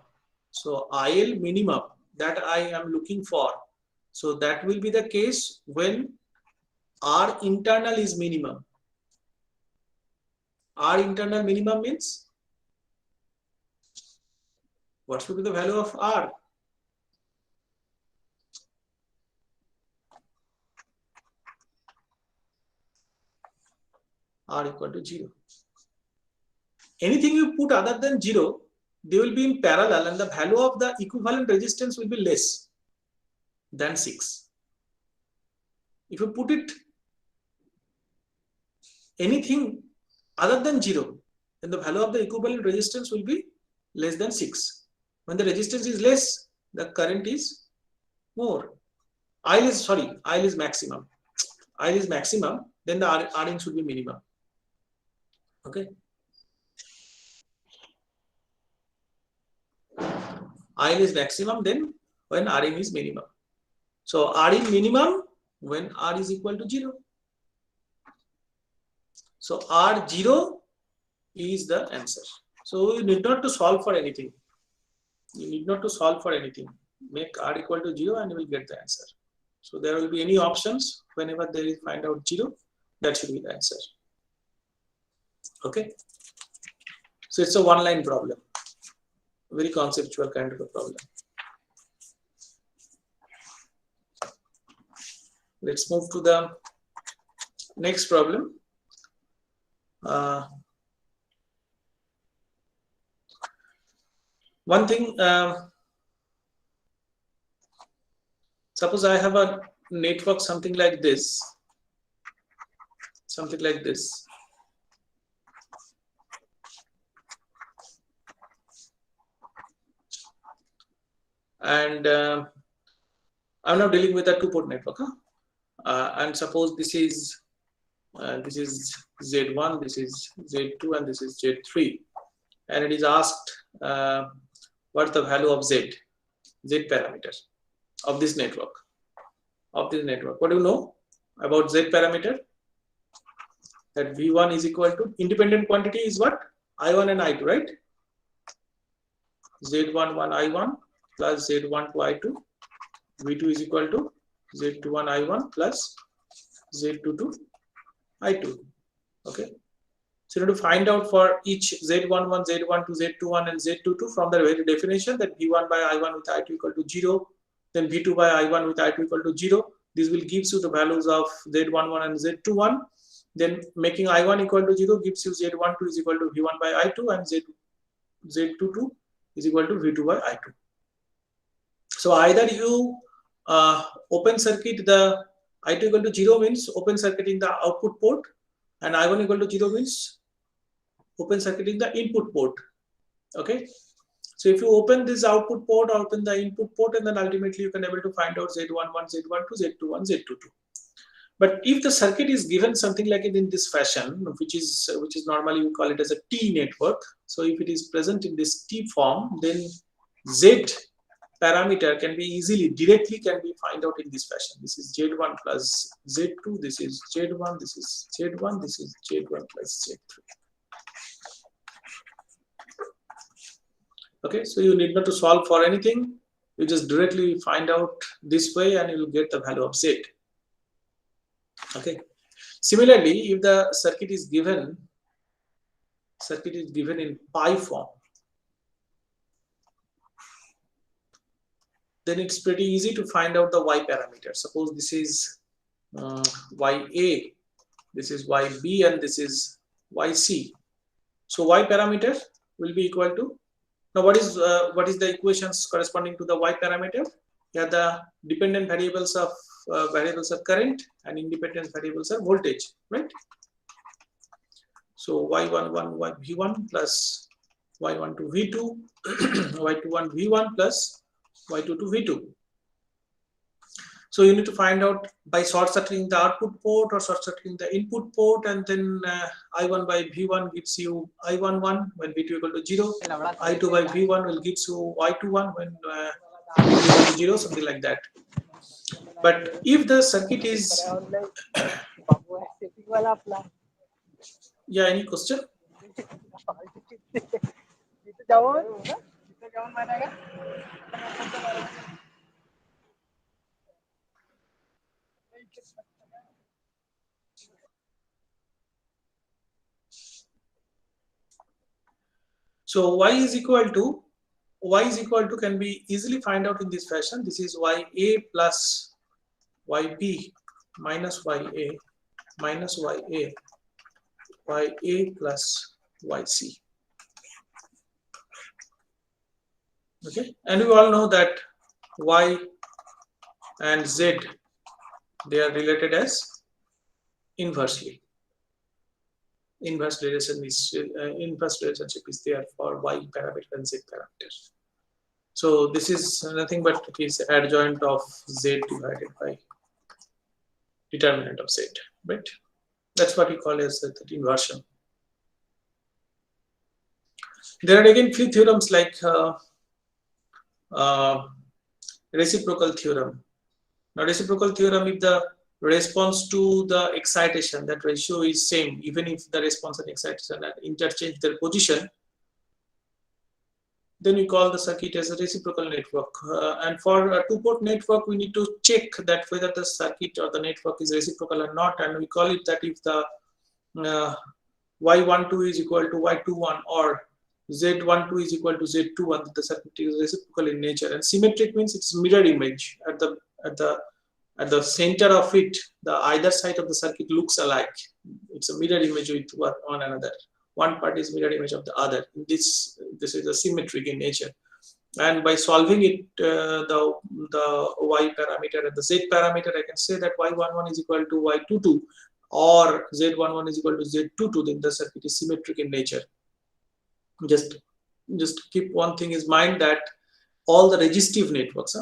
So IL minimum that I am looking for. So that will be the case when R internal is minimum. R internal minimum means what should be the value of R? R equal to 0. Anything you put other than 0, they will be in parallel and the value of the equivalent resistance will be less than 6. If you put it anything other than 0, then the value of the equivalent resistance will be less than 6. When the resistance is less, the current is more. IL is maximum. IL is maximum, then the RN should be minimum. Okay. IL is maximum, then when RN is minimum. So RN minimum when R is equal to 0. So R0 is the answer. So you need not to solve for anything. You need not to solve for anything. Make R equal to 0 and you will get the answer. So there will be any options whenever there is find out 0, that should be the answer. Okay. So it's a one-line problem. Very conceptual kind of a problem. Let's move to the next problem. One thing, suppose I have a network something like this, and I'm now dealing with a two-port network, and suppose this is Z1, this is Z2, and this is Z3, and it is asked what is the value of Z parameter of this network. What do you know about Z parameter? That V1 is equal to independent quantity is what? I1 and I2, right? Z11 I1 plus Z12 I2. V2 is equal to Z21 I1 plus Z22 I2. Okay. So you have to find out for each Z11, Z12, Z21 and Z22 from the very definition that V1 by I1 with I2 equal to 0, then V2 by I1 with I2 equal to 0. This will gives you the values of Z11 and Z21. Then making I1 equal to 0 gives you Z12 is equal to V1 by I2 and Z22 is equal to V2 by I2. So either you open circuit the I2 equal to 0 means open circuiting the output port, and I1 equal to 0 means open circuiting the input port. Okay, so if you open this output port, open the input port, and then ultimately you can able to find out Z11, Z12, Z21, Z22. But if the circuit is given something like it in this fashion, which is normally we call it as a T network. So if it is present in this T form, then Z parameter can be directly find out in this fashion. This is Z1 plus Z2, this is Z1, this is Z1, this is Z1 plus Z3. Okay, so you need not to solve for anything. You just directly find out this way and you will get the value of Z. Okay. Similarly, if the circuit is given in pi form, then it's pretty easy to find out the Y parameter. Suppose this is YA, this is YB, and this is YC. So Y parameter will be equal to, now what is the equations corresponding to the Y parameter? Here the dependent variables of current and independent variables are voltage, right? So Y11 V1 plus Y12 V2, Y21 V1 plus Y22 V2. So you need to find out by short circuiting the output port or short circuiting the input port, and then I1 by V1 gives you I11 when V2 equal to 0. I2 by V1 will gives you Y21 when V2 equal to 0, something like that. But if the circuit is yeah, any question? So y is equal to can be easily find out in this fashion. This is YA plus YB minus YA minus YA plus YC. Okay, and we all know that Y and Z, they are related as inversely. Inverse relationship is there for Y parameter and Z parameter. So this is nothing but it is adjoint of Z divided by determinant of Z, right? That's what we call as the inversion. There are again few theorems like reciprocal theorem. Now reciprocal theorem, if the response to the excitation, that ratio is same, even if the response and excitation interchange their position, then we call the circuit as a reciprocal network. And for a two-port network, we need to check that whether the circuit or the network is reciprocal or not, and we call it that if the Y12 is equal to Y21 or Z12 is equal to Z21, the circuit is reciprocal in nature. And symmetric means it's mirror image. At the center of it, the either side of the circuit looks alike. It's a mirror image with one another. One part is mirror image of the other. This is a symmetric in nature. And by solving it, the Y parameter and the Z parameter, I can say that Y11 is equal to Y22 or Z11 is equal to Z22. Then the circuit is symmetric in nature. Just keep one thing in mind, that all the resistive networks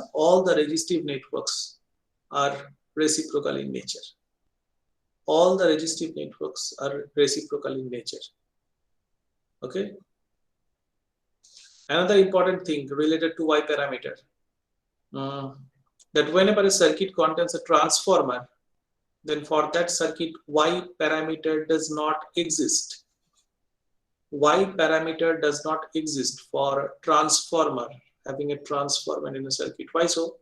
are reciprocal in nature. All the resistive networks are reciprocal in nature. Okay. Another important thing related to Y parameter, that whenever a circuit contains a transformer, then for that circuit Y parameter does not exist. Y parameter does not exist for transformer, having a transformer in a circuit. Why so?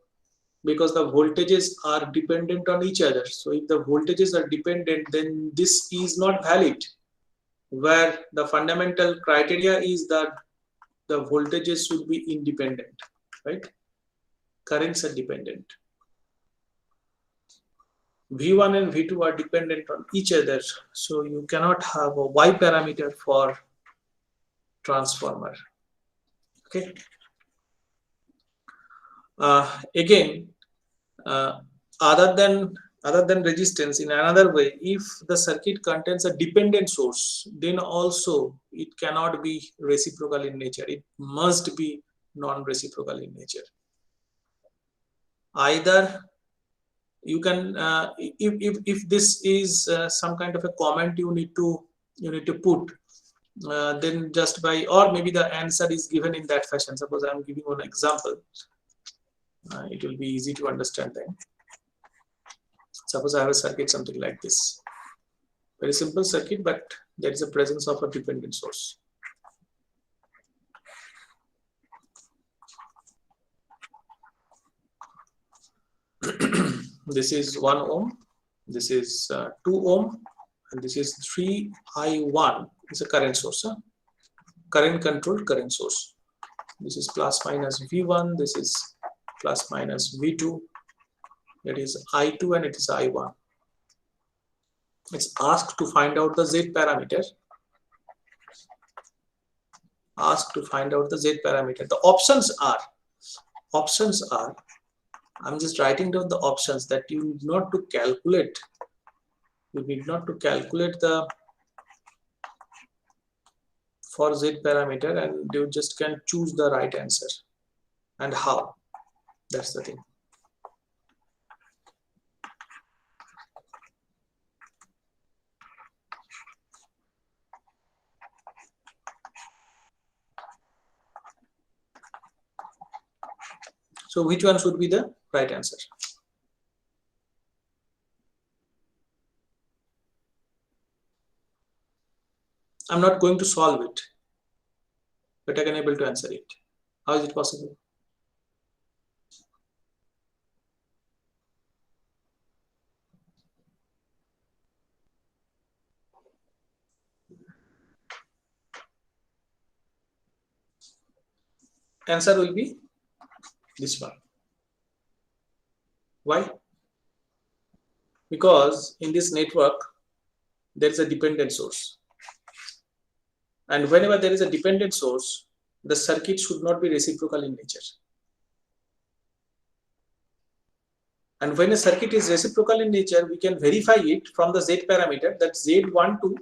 Because the voltages are dependent on each other. So if the voltages are dependent, then this is not valid, where the fundamental criteria is that the voltages should be independent, right? Currents are dependent. V1 and V2 are dependent on each other. So you cannot have a Y parameter for transformer. Okay. Again, other than other than resistance, in another way, if the circuit contains a dependent source, then also it cannot be reciprocal in nature. It must be non-reciprocal in nature. Either you can, if this is some kind of a comment you need to put, then just by, or maybe the answer is given in that fashion. Suppose I am giving one example, it will be easy to understand then. Suppose I have a circuit something like this, very simple circuit, but there is a presence of a dependent source. This is 1 ohm, this is 2 ohm, and this is 3I1. It's a current source, current controlled current source. This is plus minus V1, this is plus minus V2, it is I2 and it is I1. It's asked to find out the Z parameter. Asked to find out the Z parameter. The options are, I'm just writing down the options that you need not to calculate. You need not to calculate the for Z parameter, and you just can choose the right answer. And how? That's the thing. So which one should be the right answer? I'm not going to solve it, but I can able to answer it. How is it possible? Answer will be this one. Why? Because in this network, there is a dependent source. And whenever there is a dependent source, the circuit should not be reciprocal in nature. And when a circuit is reciprocal in nature, we can verify it from the Z parameter that Z12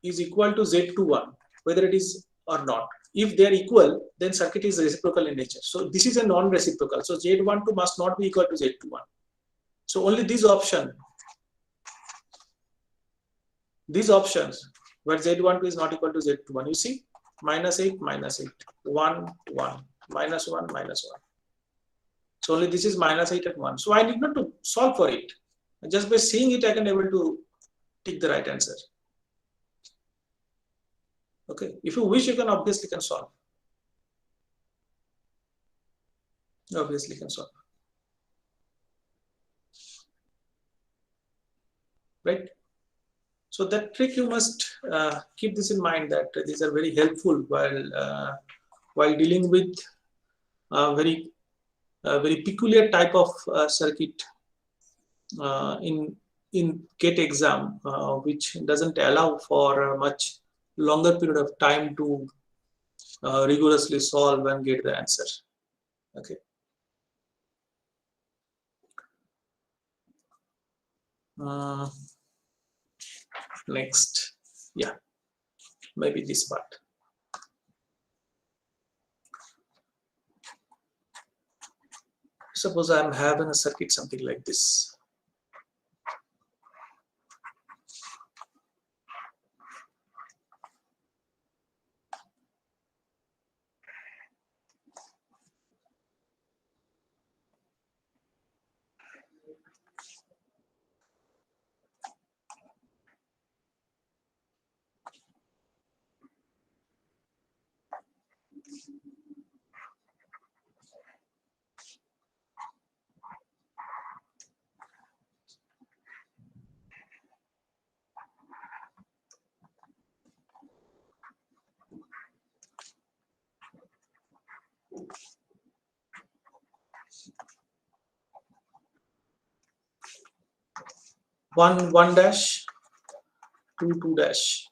is equal to Z21, whether it is or not. If they are equal, then circuit is reciprocal in nature. So this is a non-reciprocal. So Z12 must not be equal to Z21. So only these options where Z12 is not equal to Z21, you see, -8, -8, 1, 1, -1, -1. So only this is -8 and 1. So I need not to solve for it. Just by seeing it, I can able to take the right answer. Okay. If you wish, you can obviously can solve. Obviously can solve. Right? So that trick you must keep this in mind, that these are very helpful while dealing with very peculiar type of circuit in GATE exam, which doesn't allow for a much longer period of time to rigorously solve and get the answer. Okay. Next, yeah, maybe this part. Suppose I'm having a circuit something like this. One dash, two dash,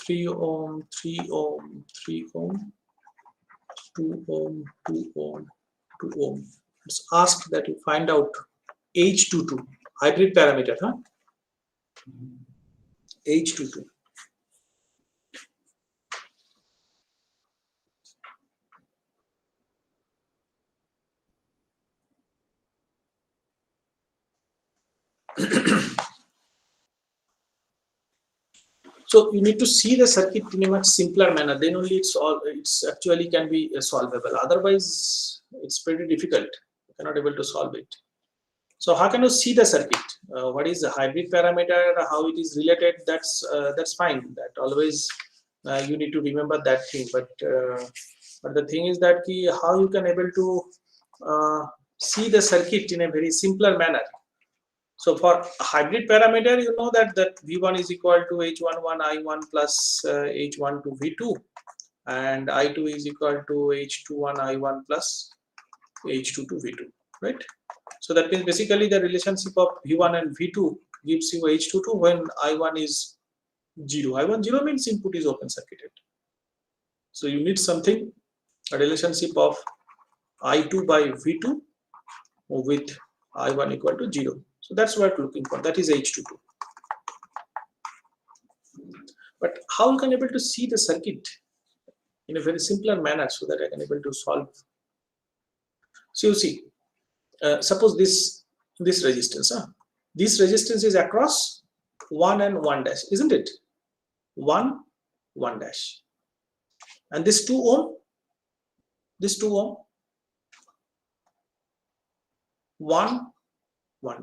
3 ohm, 3 ohm, 3 ohm, 2 ohm, 2 ohm, 2 ohm. It's asked that you find out H22, hybrid parameter, huh? H22. So you need to see the circuit in a much simpler manner. Then only it's actually can be solvable. Otherwise, it's pretty difficult. You cannot able to solve it. So how can you see the circuit? What is the hybrid parameter? How it is related? That's fine. That always you need to remember that thing. But the thing is that how you can able to see the circuit in a very simpler manner. So for hybrid parameter, you know that V1 is equal to H11 I1 plus H12 V2, and I2 is equal to H21 I1 plus H22 V2, right? So that means basically the relationship of V1 and V2 gives you H22 when I1 is 0. I1 0 means input is open circuited. So you need something, a relationship of I2 by V2 with I1 equal to 0. So that's what we're looking for. That is H22. But how you can able to see the circuit in a very simpler manner so that I can able to solve? So you see, suppose this resistance, this resistance is across 1 and 1 dash, isn't it? 1 dash, and this 2 ohm, 1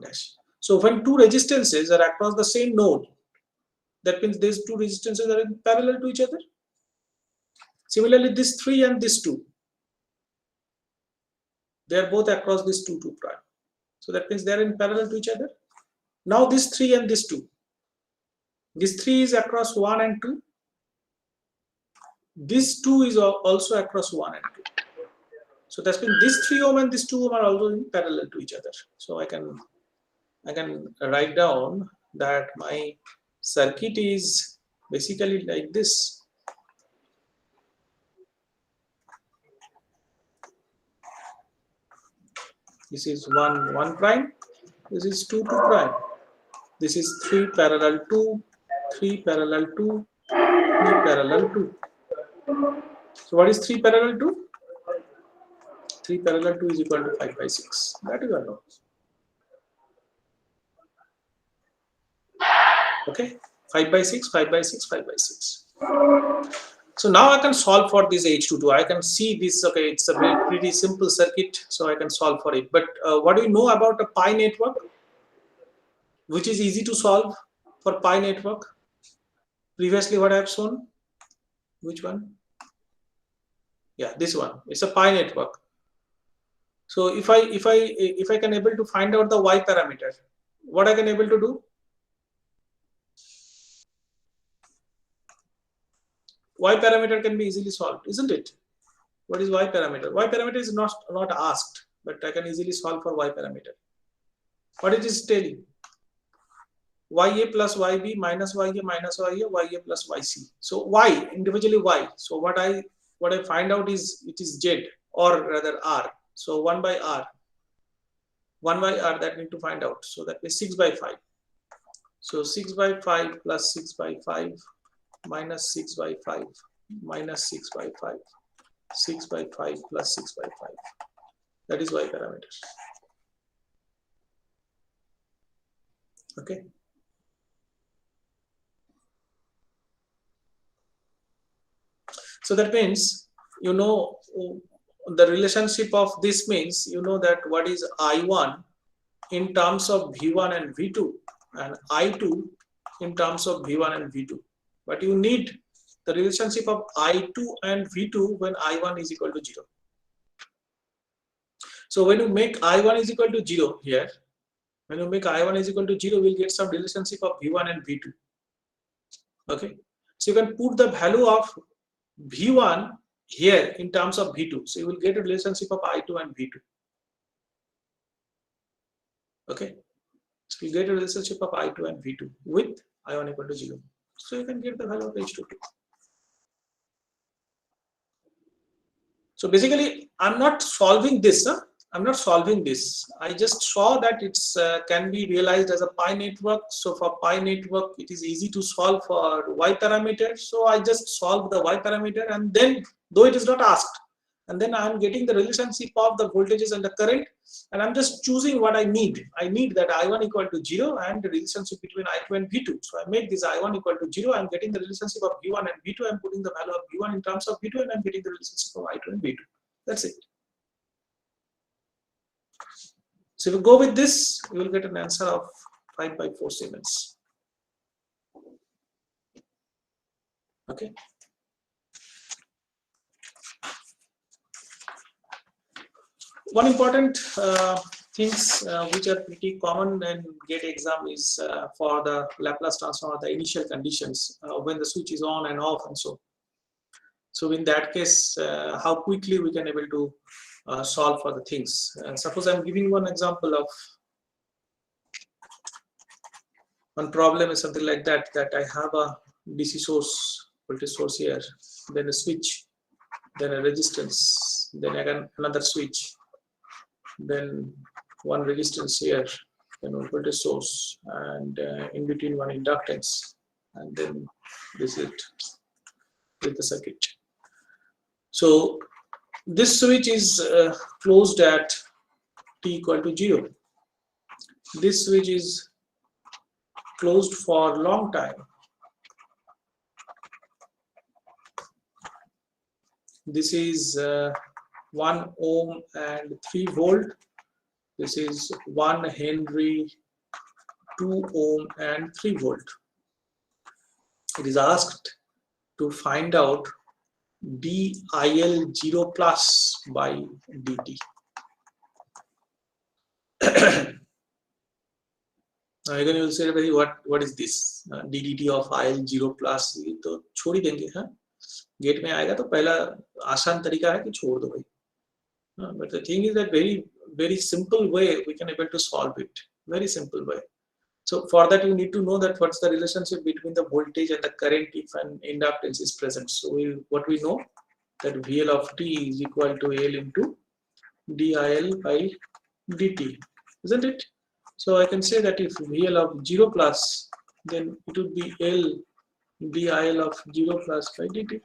dash. So when two resistances are across the same node, that means these two resistances are in parallel to each other. Similarly, this 3 and this 2, they are both across this 2 prime. So that means they are in parallel to each other. Now this 3 and this 2, this 3 is across 1 and 2. This 2 is also across 1 and 2. So that's means this 3 ohm and this 2 ohm are also in parallel to each other. So I can write down that my circuit is basically like this. This is 1 prime, this is 2 prime, this is 3 parallel 2, 3 parallel 2, 3 parallel 2. So what is 3 parallel 2? 3 parallel 2 is equal to 5 by 6. That is unknown. Okay, 5 by 6, 5 by 6, 5 by 6. So now I can solve for this H22. I can see this, okay, it's a very pretty simple circuit, so I can solve for it. But what do you know about a pi network, which is easy to solve for pi network? Previously what I have shown, which one? Yeah, this one. It's a pi network. So if I can able to find out the y parameter, what I can able to do? Y parameter can be easily solved, isn't it? What is y parameter? Y parameter is not asked, but I can easily solve for y parameter. What it is telling? Ya plus yb minus ya minus ya plus yc. So y, individually y. So what I find out is it is z, or rather r. So 1 by r. 1 by r, that need to find out. So that is 6 by 5. So 6 by 5 plus 6 by 5 minus 6 by 5 minus 6 by 5. 6 by 5 plus 6 by 5. That is y parameter. Okay. So that means, you know, the relationship of this means, you know that what is I1 in terms of V1 and V2, and I2 in terms of V1 and V2. But you need the relationship of I2 and V2 when I1 is equal to 0. So when you make I1 is equal to 0 here, when you make I1 is equal to 0, we'll get some relationship of V1 and V2. Okay. So you can put the value of V1 here in terms of V2. So you will get a relationship of I2 and V2. Okay. So you get a relationship of I2 and V2 with I1 equal to 0. So you can get the value of H22. So basically, I'm not solving this. I'm not solving this. I just saw that it's can be realized as a pi network. So for pi network, it is easy to solve for y parameter. So I just solve the y parameter, and then though it is not asked, and then I'm getting the relationship of the voltages and the current, and I'm just choosing what I need. I need that I1 equal to 0 and the relationship between I2 and V2. So I make this I1 equal to 0. I'm getting the relationship of V1 and V2. I'm putting the value of V1 in terms of V2, and I'm getting the relationship of I2 and V2. That's it. So if you go with this, you will get an answer of 5/4 Siemens. Okay. One important things which are pretty common in GATE exam is for the Laplace transform, the initial conditions when the switch is on and off and so. So in that case, how quickly we can able to solve for the things. Suppose I'm giving one example of one problem is something like that, that I have a DC source, voltage source here, then a switch, then a resistance, then again another switch, then one resistance here, then one voltage source, and in between one inductance, and then this is it with the circuit. So this switch is closed at t equal to 0. This switch is closed for a long time. This is 1 ohm and 3 volt. This is 1 Henry, 2 ohm and 3 volt. It is asked to find out DIL 0 plus by dt. Now again you will say, what is this ddt of IL 0 plus? तो छोड़ ही देंगे, हाँ gate में आएगा तो पहला आसान तरीका है कि छोड़ दो भाई. But the thing is that very simple way we can able to solve it. Very simple way. So for that you need to know that what's the relationship between the voltage and the current if an inductance is present. So what we know that VL of t is equal to L into DIL by dt, isn't it? So I can say that if VL of 0 plus, then it would be L DIL of 0 plus by dt.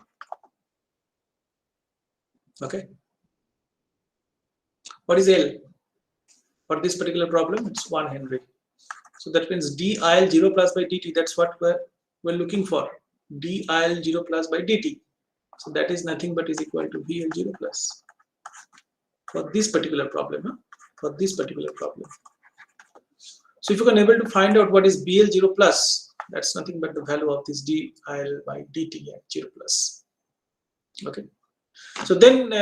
Okay. What is L? For this particular problem, it's 1 Henry. So that means DIL 0 plus by dt, that's what we're looking for. DIL 0 plus by dt. So that is nothing but is equal to VL 0 plus. For this particular problem, huh? For this particular problem. So if you can able to find out what is BL 0 plus, that's nothing but the value of this DIL by dt at 0 plus. Okay. So then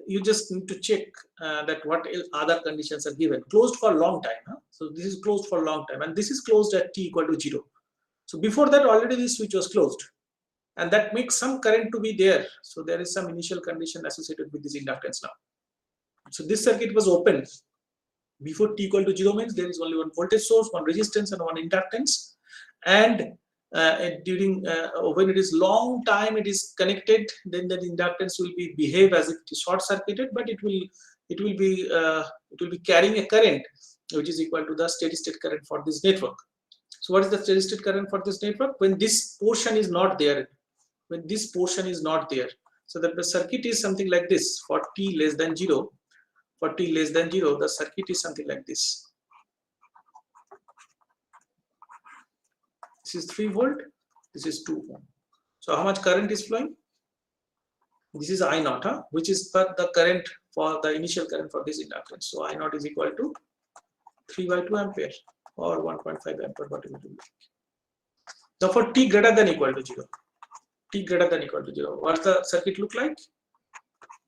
you just need to check that what other conditions are given. Closed for a long time. Huh? So this is closed for a long time, and this is closed at t equal to 0. So before that already this switch was closed, and that makes some current to be there. So there is some initial condition associated with this inductance now. So this circuit was open before t equal to 0 means there is only one voltage source, one resistance, and one inductance. And during when it is long time it is connected, then the inductance will behave as if it is short circuited, but it will be carrying a current which is equal to the steady state current for this network. So what is the steady state current for this network? When this portion is not there, when this portion is not there, so that the circuit is something like this. For t less than 0, for t less than 0, the circuit is something like this. This is 3 volt, this is 2 ohm. So how much current is flowing? This is I naught, huh? Which is the current for the initial current for this inductance. So I naught is equal to 3/2 ampere or 1.5 ampere, whatever it will be. Now for t greater than equal to 0, t greater than equal to 0, what's the circuit look like?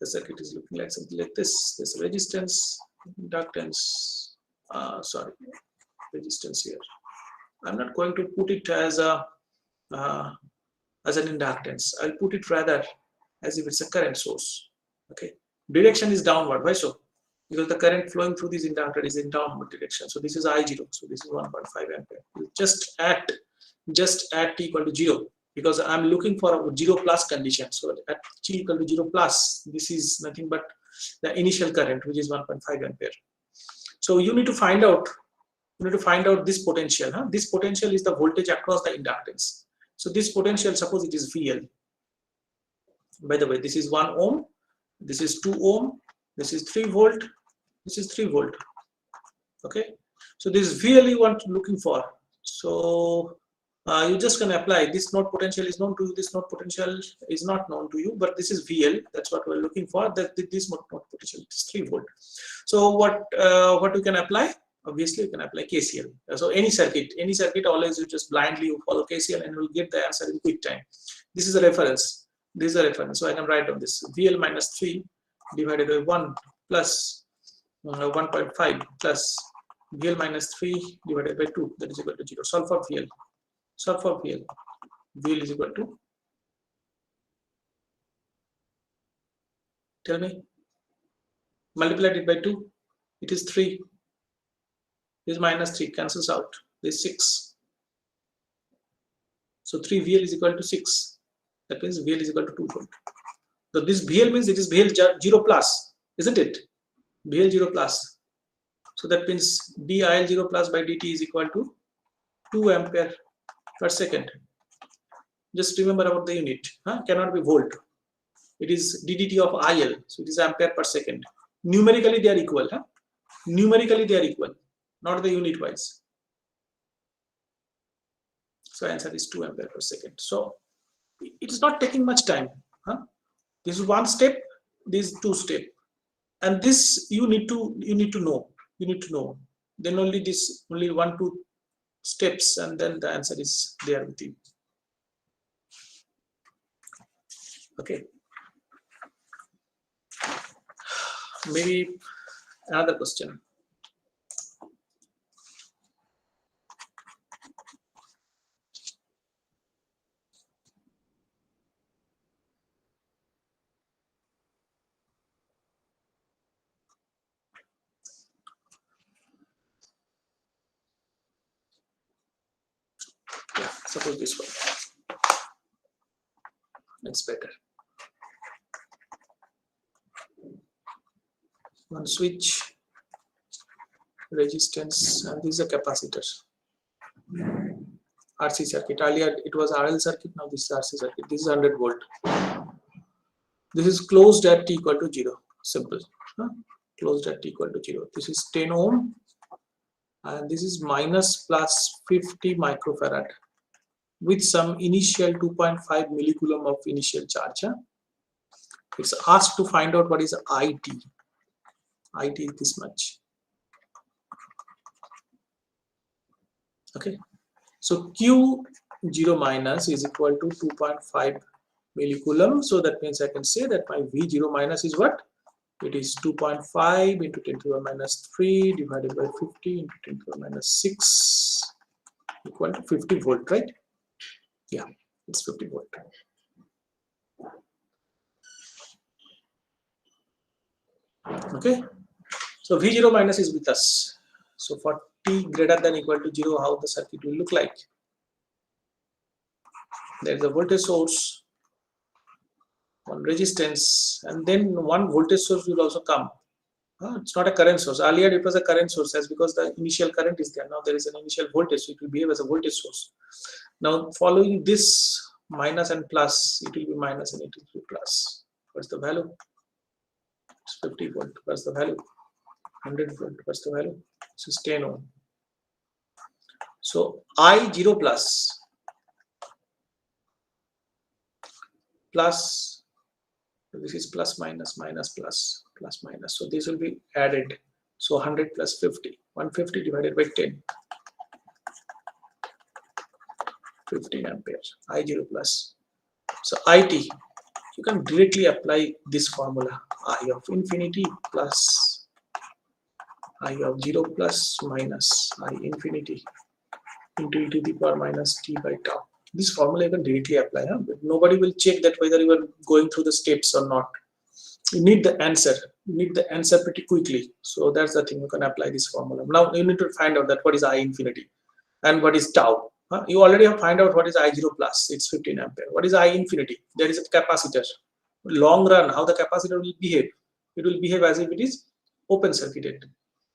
The circuit is looking like something like this. There's a resistance, inductance, resistance here. I'm not going to put it as an inductance. I'll put it rather as if it's a current source. Okay, direction is downward. Why so? Because the current flowing through this inductor is in downward direction. So this is I0. So this is 1.5 ampere. Just at t equal to 0, because I'm looking for a 0 plus condition. So at t equal to 0 plus, this is nothing but the initial current, which is 1.5 ampere. So you need to find out this potential. This potential is the voltage across the inductance. So this potential, suppose it is VL. By the way, this is 1 ohm, this is 2 ohm, this is 3 volt, this is 3 volt. Okay, so this VL you want looking for. So you just can apply this. Node potential is known to you, this node potential is not known to you, but this is VL, that's what we're looking for. That this node potential is 3 volt. So what you can apply? Obviously you can apply KCL. So any circuit always you just blindly follow KCL and you'll get the answer in quick time. This is a reference. This is a reference. So I can write down this VL minus 3 divided by 1 plus 1.5 plus VL minus 3 divided by 2, that is equal to 0. Solve for VL. Solve for VL. VL is equal to, tell me, multiply it by 2, it is 3. This minus 3 cancels out. This 6. So 3 VL is equal to 6. That means VL is equal to 2 volt. So this VL means it is VL 0 plus, isn't it? VL 0 plus. So that means dIL 0 plus by dt is equal to 2 ampere per second. Just remember about the unit. Cannot be volt. It is ddt of IL. So it is ampere per second. Numerically they are equal. Numerically they are equal, not the unit wise. So answer is 2 ampere per second. So it is not taking much time. This is one step, this is 2 step, and this you need to know. You need to know. Then only 1-2 steps, and then the answer is there with you. Okay. Maybe another question. Yeah, suppose this one. It's better. One switch, resistance, and this is a capacitor. RC circuit. Earlier it was RL circuit, now this is RC circuit. This is 100 volt. This is closed at t equal to 0. Simple. Closed at t equal to 0. This is 10 ohm, and this is minus plus 50 microfarad with some initial 2.5 millicoulomb of initial charge. It's asked to find out what is IT. IT is this much. Okay, so Q0 minus is equal to 2.5 millicoulomb. So that means I can say that my V0 minus is what? It is 2.5 into 10 to the minus 3 divided by 50 into 10 to the minus 6 equal to 50 volt, right? Yeah, it's 50 volt. Okay, so V0 minus is with us. So for t greater than equal to 0, how the circuit will look like? There is a voltage source, one resistance, and then one voltage source will also come. It's not a current source. Earlier it was a current source, as because the initial current is there. Now there is an initial voltage, so it will behave as a voltage source. Now following this minus and plus, it will be minus and it will be plus. What's the value? It's 50 volt. What's the value? 100 volt. What's the value? This is 10 ohm. So I0 plus this is plus minus minus plus plus minus. So this will be added. So 100 plus 50. 150 divided by 10. 15 amperes. I0 plus. So IT, you can directly apply this formula. I of infinity plus I of 0 plus minus I infinity into e to the power minus t by tau. This formula you can directly apply. But nobody will check that whether you are going through the steps or not. You need the answer. You need the answer pretty quickly. So that's the thing. You can apply this formula. Now you need to find out that what is I infinity and what is tau. You already have find out what is I0 plus. It's 15 ampere. What is I infinity? There is a capacitor. Long run, how the capacitor will behave. it will behave as if it is open circuited,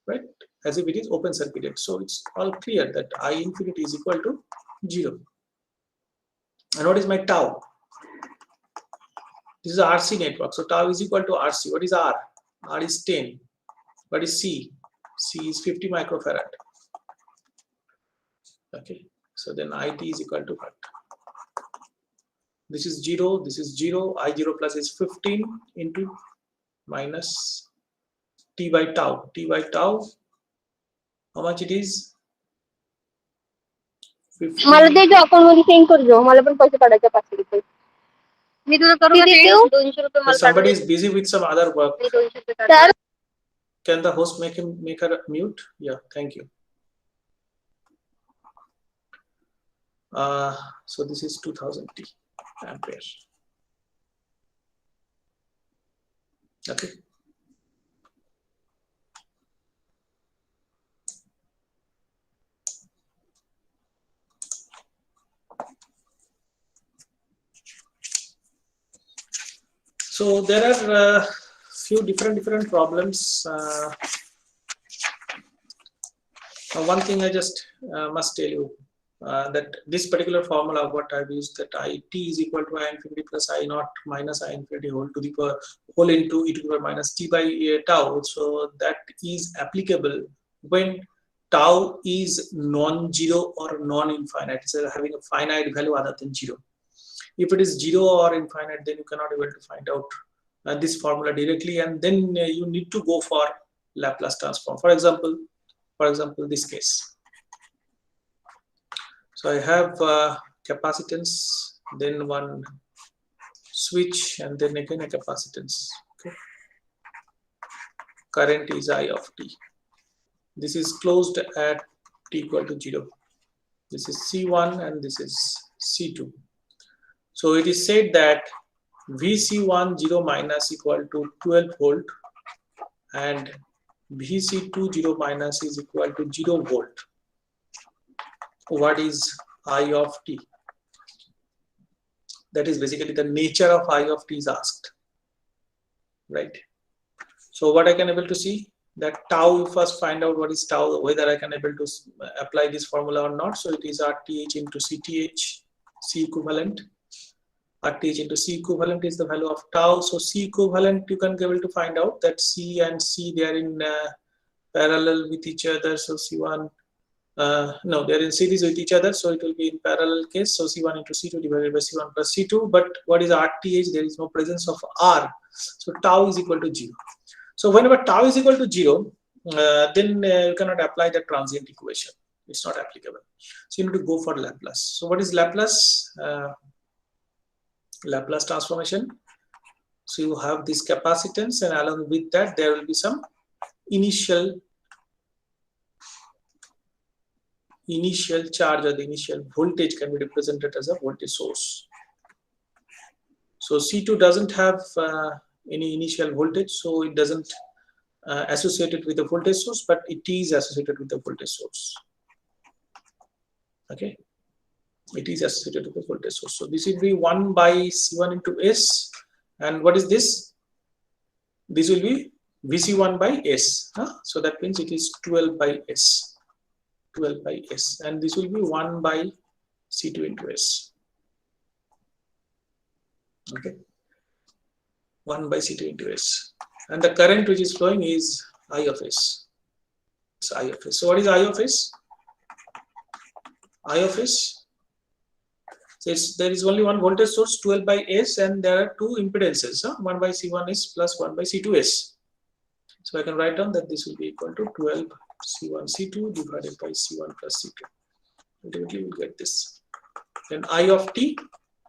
right? As if it is open circuited. So it's all clear that I infinity is equal to 0. And what is my tau? This is a RC network. So tau is equal to RC. What is R? R is 10. What is C? C is 50 microfarad. Okay. So then IT is equal to what? This is 0. This is 0. I0 plus is 15 into minus T by tau. T by tau, how much it is? 50. मला ते जो account मध्ये send करजो, मला पण पैसे काढायचे 500 रुपये. मी तुला करू का सेंड? 200 रुपये मला Somebody is busy with some other work. 200 रुपये काढ. Can the host make her mute? Yeah, thank you. So this is 2000 T ampere. Okay. So there are few different problems. One thing I just must tell you that this particular formula what I've used, that IT is equal to I infinity plus I naught minus I infinity whole to the power whole into e to the power minus t by tau. So that is applicable when tau is non-zero or non-infinite. It's having a finite value other than 0. If it is 0 or infinite, then you cannot able to find out this formula directly, and then you need to go for Laplace transform. For example, this case. So I have capacitance, then one switch, and then again a capacitance. Okay. Current is I of t. This is closed at t equal to 0. This is C1 and this is C2. So it is said that VC1 0 minus equal to 12 volt and VC2 0 minus is equal to 0 volt. What is I of t? That is basically the nature of I of t is asked, right? So what I can able to see that tau, you first find out what is tau, whether I can able to apply this formula or not. So it is RTH into CTH, C equivalent. RTH into C equivalent is the value of tau. So C equivalent you can be able to find out that C and C they are in parallel with each other. So C1, no, they are in series with each other. So it will be in parallel case. So C1 into C2 divided by C1 plus C2. But what is RTH? There is no presence of R. So tau is equal to 0. So whenever tau is equal to 0, then you cannot apply the transient equation. It's not applicable. So you need to go for Laplace. So what is Laplace? Laplace transformation. So you have this capacitance, and along with that there will be some initial charge, or the initial voltage can be represented as a voltage source. So C2 doesn't have any initial voltage, so it doesn't associate it with the voltage source, but it is associated with the voltage source. Okay. It is associated with the voltage source. So this will be 1 by C1 into S. And what is this? This will be VC1 by S. So that means it is 12 by S. 12 by S. And this will be 1 by C2 into S. Okay. 1 by C2 into S. And the current which is flowing is I of S. It's I of S. So what is I of S? I of S. So there is only one voltage source 12 by S, and there are two impedances, 1 by C1S plus 1 by C2S. So I can write down that this will be equal to 12 C1 C2 divided by C1 plus C2. Ultimately we'll get this. Then I of t,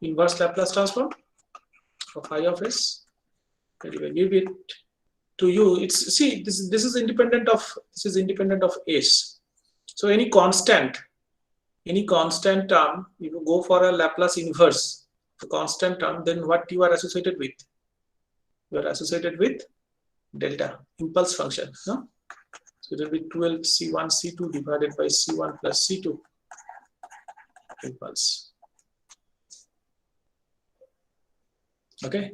inverse Laplace transform of I of S. And if I give it to you, it's, see, this is independent of S. So any constant term, if you go for a Laplace inverse, the constant term, then what you are associated with? You are associated with delta, impulse function. No? So it will be 12 C1 C2 divided by C1 plus C2 impulse. Okay.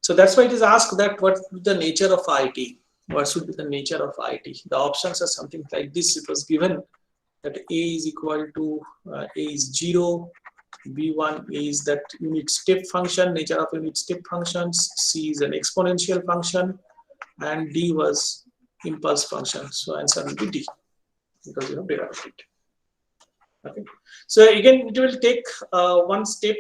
So that's why it is asked that what is the nature of IT? What should be the nature of IT? The options are something like this. It was given that A is equal to A is 0, B1 is that unit step function, nature of unit step functions, C is an exponential function, and D was impulse function. So answer will be D, because you know derivative. Okay. So again, it will take one step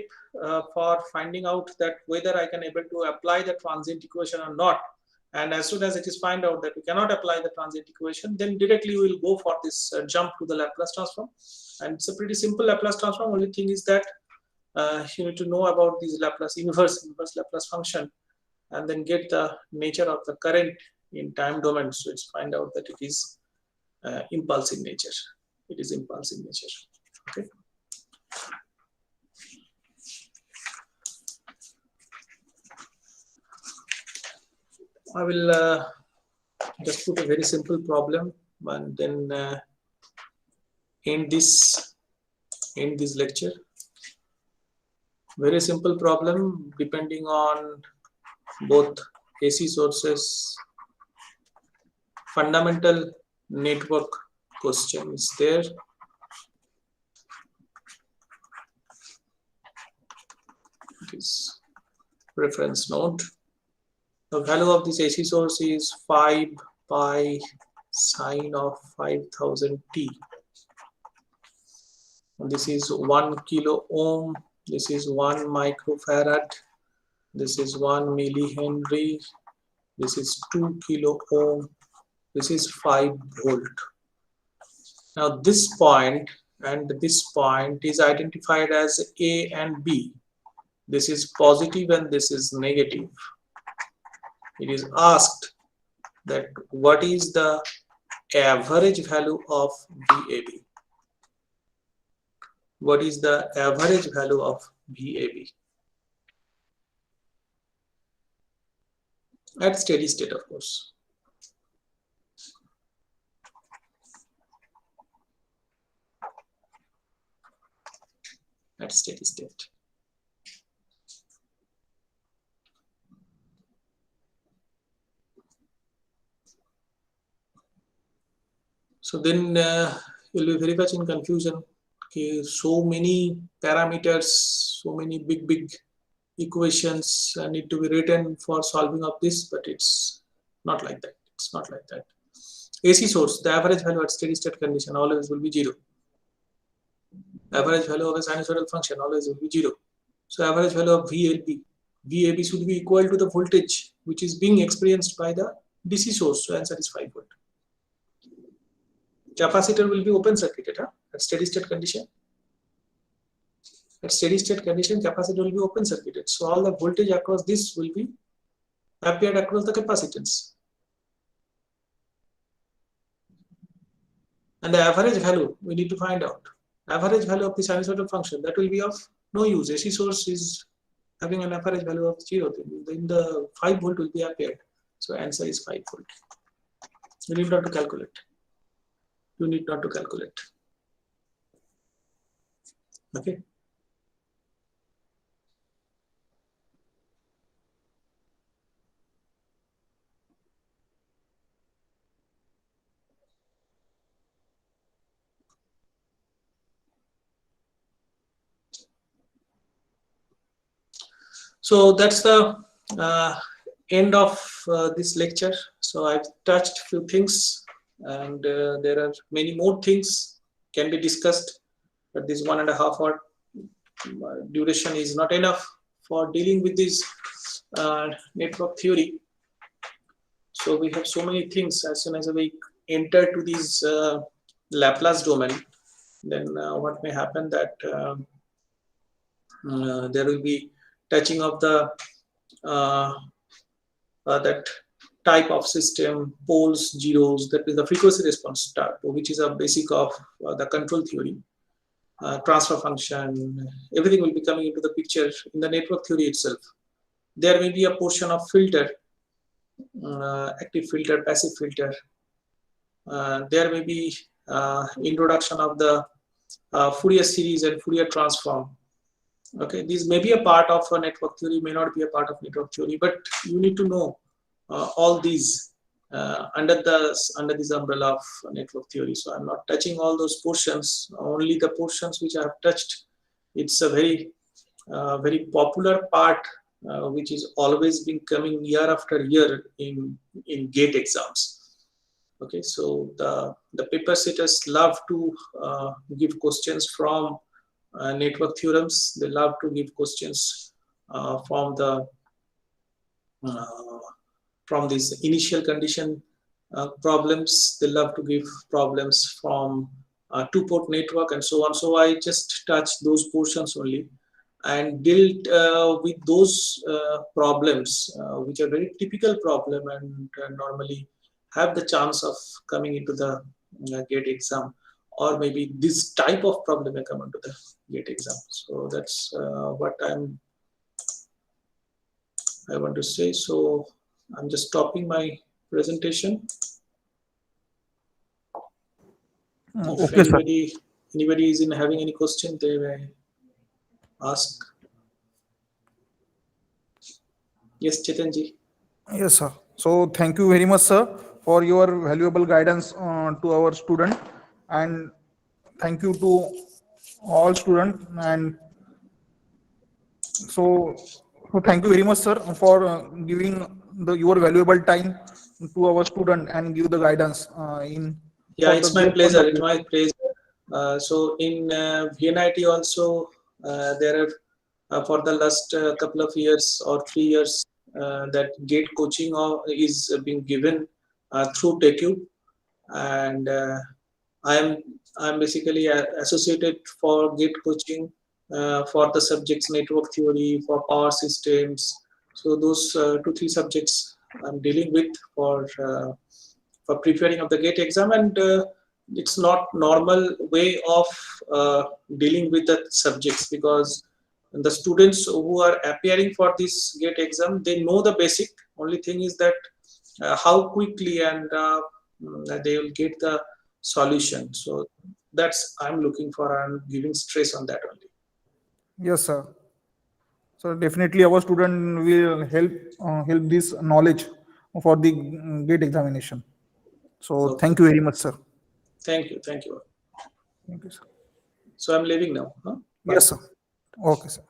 for finding out that whether I can able to apply the transient equation or not. And as soon as it is find out that we cannot apply the transient equation, then directly we will go for this jump to the Laplace transform. And it's a pretty simple Laplace transform. Only thing is that you need to know about these Laplace inverse Laplace function, and then get the nature of the current in time domain. So it's find out that it is impulse in nature. It is impulse in nature. Okay. I will just put a very simple problem and then end this lecture. Very simple problem depending on both AC sources, fundamental network question is there. It is reference node. The value of this AC source is 5 pi sine of 5000 t. And this is 1 kilo ohm. This is 1 microfarad. This is 1 millihenry. This is 2 kilo ohm. This is 5 volt. Now this point and this point is identified as A and B. This is positive and this is negative. It is asked that what is the average value of VAB? What is the average value of VAB? At steady state, of course. At steady state. So then you'll be very much in confusion. Okay, so many parameters, so many big equations need to be written for solving of this, but it's not like that. It's not like that. AC source, the average value at steady state condition always will be 0. Average value of a sinusoidal function always will be 0. So average value of VAB should be equal to the voltage which is being experienced by the DC source. So answer is 5 volt. Capacitor will be open circuited at steady state condition. At steady state condition, capacitor will be open circuited. So all the voltage across this will be appeared across the capacitance. And the average value we need to find out. Average value of the sinusoidal function, that will be of no use. AC source is having an average value of 0. Then the 5 volt will be appeared. So answer is 5 volt. You need not to calculate. You need not to calculate. Okay. So that's the end of this lecture. So I've touched few things, and there are many more things can be discussed, but this 1.5 hour duration is not enough for dealing with this network theory. So we have so many things. As soon as we enter to this Laplace domain, then what may happen that there will be touching of the that type of system, poles, zeros, that is the frequency response type, which is a basic of the control theory. Transfer function, everything will be coming into the picture in the network theory itself. There may be a portion of filter, active filter, passive filter. There may be introduction of the Fourier series and Fourier transform. Okay, these may be a part of a network theory, may not be a part of network theory, but you need to know all these under this umbrella of network theory. So I'm not touching all those portions, only the portions which I have touched. It's a very popular part which is always been coming year after year in GATE exams. Okay, so the paper setters love to give questions from network theorems. They love to give questions from the from these initial condition problems. They love to give problems from two-port network and so on. So I just touched those portions only and dealt with those problems, which are very typical problem and normally have the chance of coming into the GATE exam, or maybe this type of problem may come into the GATE exam. So that's what I want to say. So I'm just stopping my presentation. If Okay, sir. anybody is in having any question, they may ask. Yes, Chetanji. Yes, sir. So thank you very much, sir, for your valuable guidance to our student, and thank you to all students. And so thank you very much, sir, for giving your valuable time to our student and give the guidance in Yeah, for the it's my great point pleasure. of It's view. my pleasure. So in VNIT also, there are for the last couple of years or 3 years that GATE coaching is being given through TechU, and I'm basically associated for GATE coaching for the subjects network theory, for power systems. So those 2-3 subjects I'm dealing with for preparing of the GATE exam, and it's not normal way of dealing with the subjects, because the students who are appearing for this GATE exam, they know the basic. Only thing is that how quickly and they will get the solution. So that's I'm looking for. I'm giving stress on that only. Yes, sir. So definitely our student will help this knowledge for the GATE examination. So Okay. thank you very much, sir. Thank you. Thank you. Thank you, sir. So I'm leaving now. Huh? Bye. Yes, sir. Okay, sir.